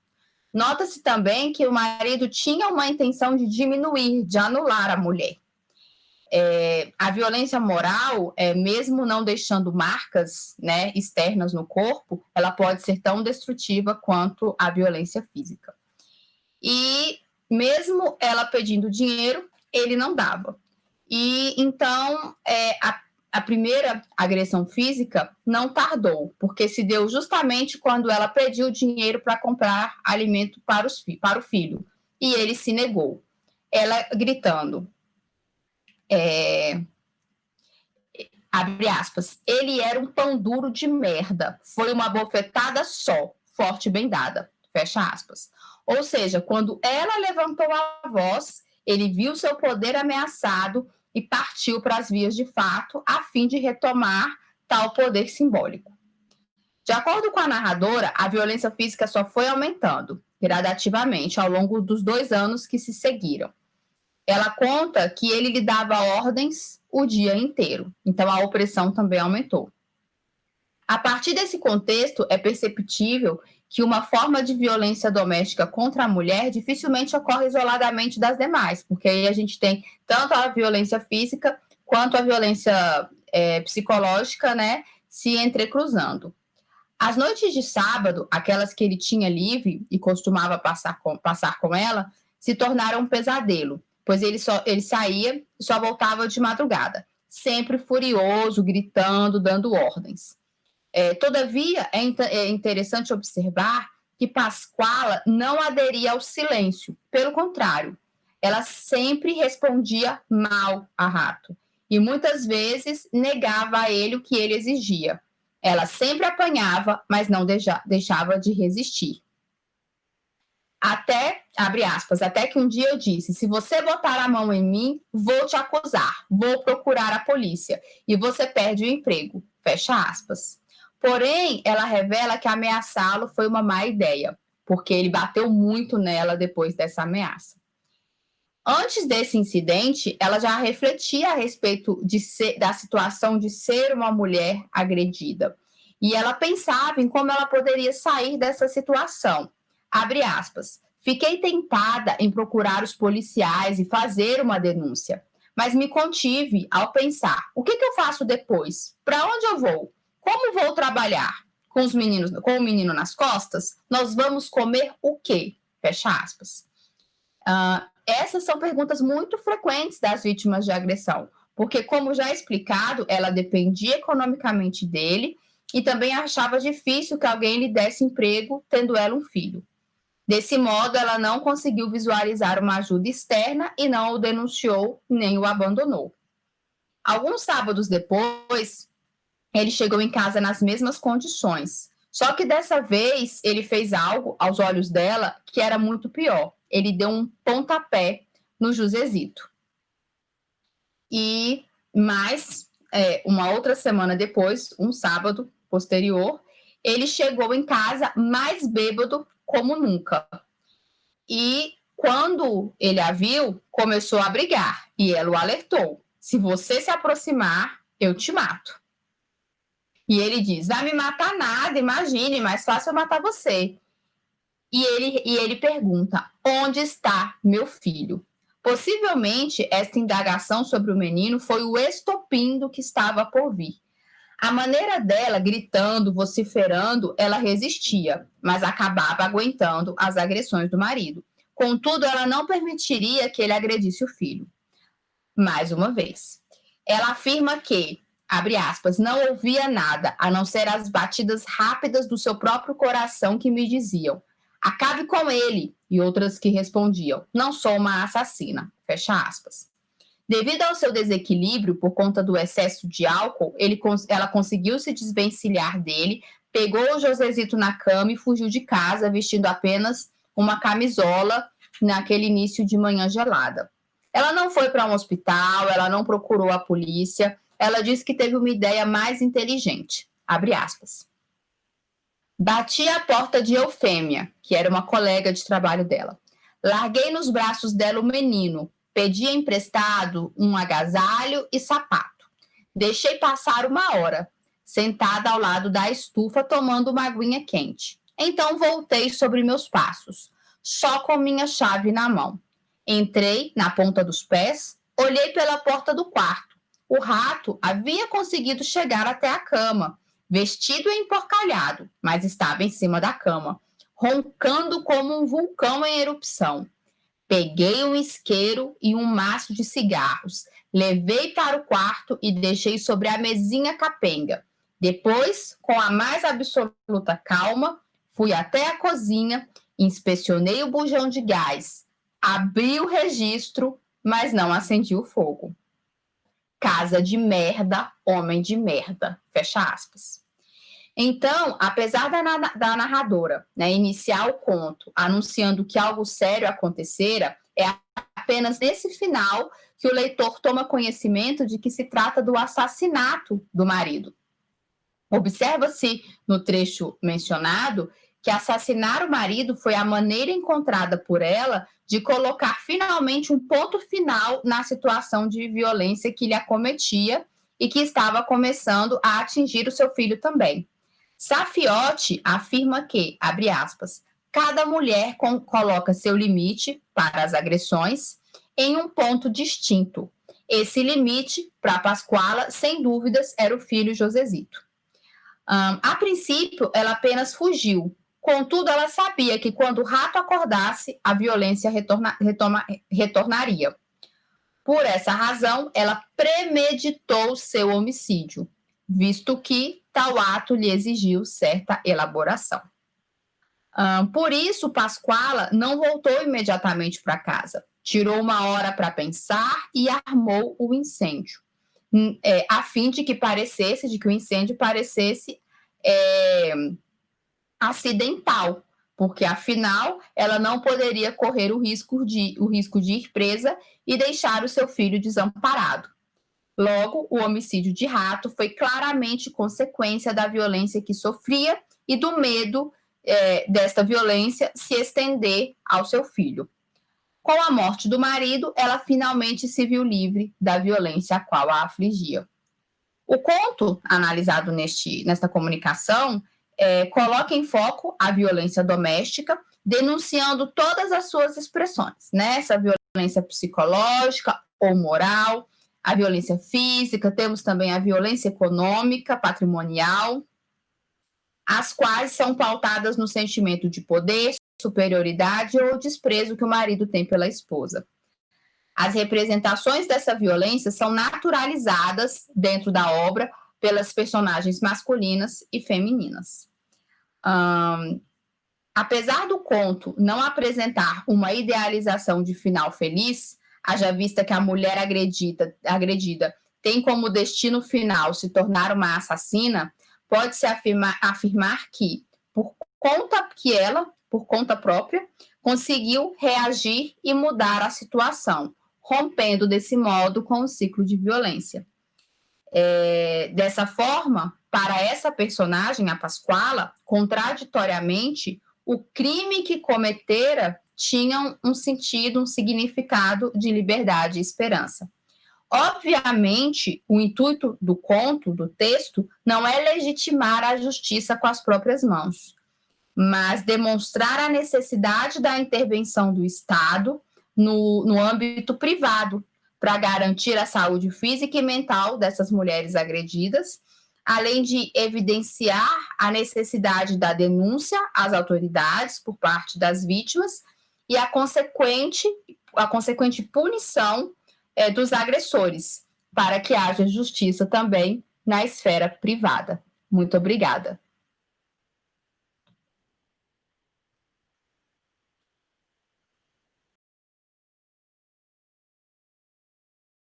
Nota-se também que o marido tinha uma intenção de diminuir, de anular a mulher. A violência moral, mesmo não deixando marcas, né, externas no corpo, ela pode ser tão destrutiva quanto a violência física. E mesmo ela pedindo dinheiro, ele não dava. E então a primeira agressão física não tardou, porque se deu justamente quando ela pediu dinheiro para comprar alimento para o filho. E ele se negou. Ela gritando, abre aspas, ele era um pão duro de merda, foi uma bofetada só, forte e bem dada, fecha aspas. Ou seja, quando ela levantou a voz, ele viu seu poder ameaçado e partiu para as vias de fato a fim de retomar tal poder simbólico. De acordo com a narradora, a violência física só foi aumentando gradativamente ao longo dos 2 anos que se seguiram. Ela conta que ele lhe dava ordens o dia inteiro, então a opressão também aumentou. A partir desse contexto, é perceptível que uma forma de violência doméstica contra a mulher dificilmente ocorre isoladamente das demais, porque aí a gente tem tanto a violência física quanto a violência psicológica, né, se entrecruzando. As noites de sábado, aquelas que ele tinha livre e costumava passar com ela, se tornaram um pesadelo, pois ele saía e só voltava de madrugada, sempre furioso, gritando, dando ordens. Todavia, é interessante observar que Pascoala não aderia ao silêncio. Pelo contrário, ela sempre respondia mal a Rato e muitas vezes negava a ele o que ele exigia. Ela sempre apanhava, mas não deixava de resistir. Abre aspas, até que um dia eu disse, se você botar a mão em mim, vou te acusar, vou procurar a polícia e você perde o emprego, fecha aspas. Porém, ela revela que ameaçá-lo foi uma má ideia, porque ele bateu muito nela depois dessa ameaça. Antes desse incidente, ela já refletia a respeito da situação de ser uma mulher agredida. E ela pensava em como ela poderia sair dessa situação. Abre aspas. Fiquei tentada em procurar os policiais e fazer uma denúncia, mas me contive ao pensar: o que eu faço depois? Para onde eu vou? Como vou trabalhar? Com o menino nas costas? Nós vamos comer o quê? Fecha aspas. Essas são perguntas muito frequentes das vítimas de agressão, porque, como já explicado, ela dependia economicamente dele e também achava difícil que alguém lhe desse emprego, tendo ela um filho. Desse modo, ela não conseguiu visualizar uma ajuda externa e não o denunciou nem o abandonou. Alguns sábados depois, ele chegou em casa nas mesmas condições. Só que dessa vez ele fez algo aos olhos dela que era muito pior. Ele deu um pontapé no Josezito. E mais uma outra semana depois, um sábado posterior, ele chegou em casa mais bêbado como nunca. E quando ele a viu, começou a brigar. E ela o alertou: se você se aproximar, eu te mato. E ele diz: vai me matar nada, imagine, mais fácil eu matar você. E ele pergunta: onde está meu filho? Possivelmente, esta indagação sobre o menino foi o estopim do que estava por vir. A maneira dela, gritando, vociferando, ela resistia, mas acabava aguentando as agressões do marido. Contudo, ela não permitiria que ele agredisse o filho. Mais uma vez, ela afirma que, abre aspas, não ouvia nada, a não ser as batidas rápidas do seu próprio coração que me diziam: acabe com ele, e outras que respondiam: não sou uma assassina, fecha aspas. Devido ao seu desequilíbrio por conta do excesso de álcool, ela conseguiu se desvencilhar dele, pegou o Josezito na cama e fugiu de casa vestindo apenas uma camisola naquele início de manhã gelada. Ela não foi para um hospital, ela não procurou a polícia, ela disse que teve uma ideia mais inteligente, abre aspas. Bati à porta de Eufêmia, que era uma colega de trabalho dela. Larguei nos braços dela o menino, pedi emprestado um agasalho e sapato. Deixei passar uma hora, sentada ao lado da estufa tomando uma aguinha quente. Então voltei sobre meus passos, só com minha chave na mão. Entrei na ponta dos pés, olhei pela porta do quarto. O rato havia conseguido chegar até a cama, vestido e emporcalhado, mas estava em cima da cama, roncando como um vulcão em erupção. Peguei um isqueiro e um maço de cigarros, levei para o quarto e deixei sobre a mesinha capenga. Depois, com a mais absoluta calma, fui até a cozinha, inspecionei o bujão de gás, abri o registro, mas não acendi o fogo. Casa de merda, homem de merda, fecha aspas. Então, apesar da narradora, né, iniciar o conto anunciando que algo sério acontecera, é apenas nesse final que o leitor toma conhecimento de que se trata do assassinato do marido. Observa-se no trecho mencionado que assassinar o marido foi a maneira encontrada por ela de colocar finalmente um ponto final na situação de violência que lhe acometia e que estava começando a atingir o seu filho também. Safiotti afirma que, abre aspas, cada mulher coloca seu limite para as agressões em um ponto distinto. Esse limite, para Pascoala, sem dúvidas, era o filho Josezito. A princípio, ela apenas fugiu. Contudo, ela sabia que quando o rato acordasse, a violência retornaria. Por essa razão, ela premeditou seu homicídio, visto que tal ato lhe exigiu certa elaboração. Por isso, Pascoala não voltou imediatamente para casa. Tirou uma hora para pensar e armou o incêndio, a fim de que o incêndio parecesse acidental, porque afinal ela não poderia correr o risco de ir presa e deixar o seu filho desamparado. Logo, o homicídio de rato foi claramente consequência da violência que sofria e do medo desta violência se estender ao seu filho. Com a morte do marido, ela finalmente se viu livre da violência a qual a afligia. O conto analisado nesta comunicação coloca em foco a violência doméstica, denunciando todas as suas expressões, né? Essa violência psicológica ou moral, a violência física, temos também a violência econômica, patrimonial, as quais são pautadas no sentimento de poder, superioridade ou desprezo que o marido tem pela esposa. As representações dessa violência são naturalizadas dentro da obra pelas personagens masculinas e femininas. Apesar do conto não apresentar uma idealização de final feliz, haja vista que a mulher agredida tem como destino final se tornar uma assassina, pode-se afirmar que, por conta própria, conseguiu reagir e mudar a situação, rompendo desse modo com o ciclo de violência. Dessa forma, para essa personagem, a Pascoala, contraditoriamente, o crime que cometera tinha um sentido, um significado de liberdade e esperança. Obviamente, o intuito do conto, do texto, não é legitimar a justiça com as próprias mãos, mas demonstrar a necessidade da intervenção do Estado no âmbito privado para garantir a saúde física e mental dessas mulheres agredidas, além de evidenciar a necessidade da denúncia às autoridades por parte das vítimas e a consequente punição dos agressores, para que haja justiça também na esfera privada. Muito obrigada.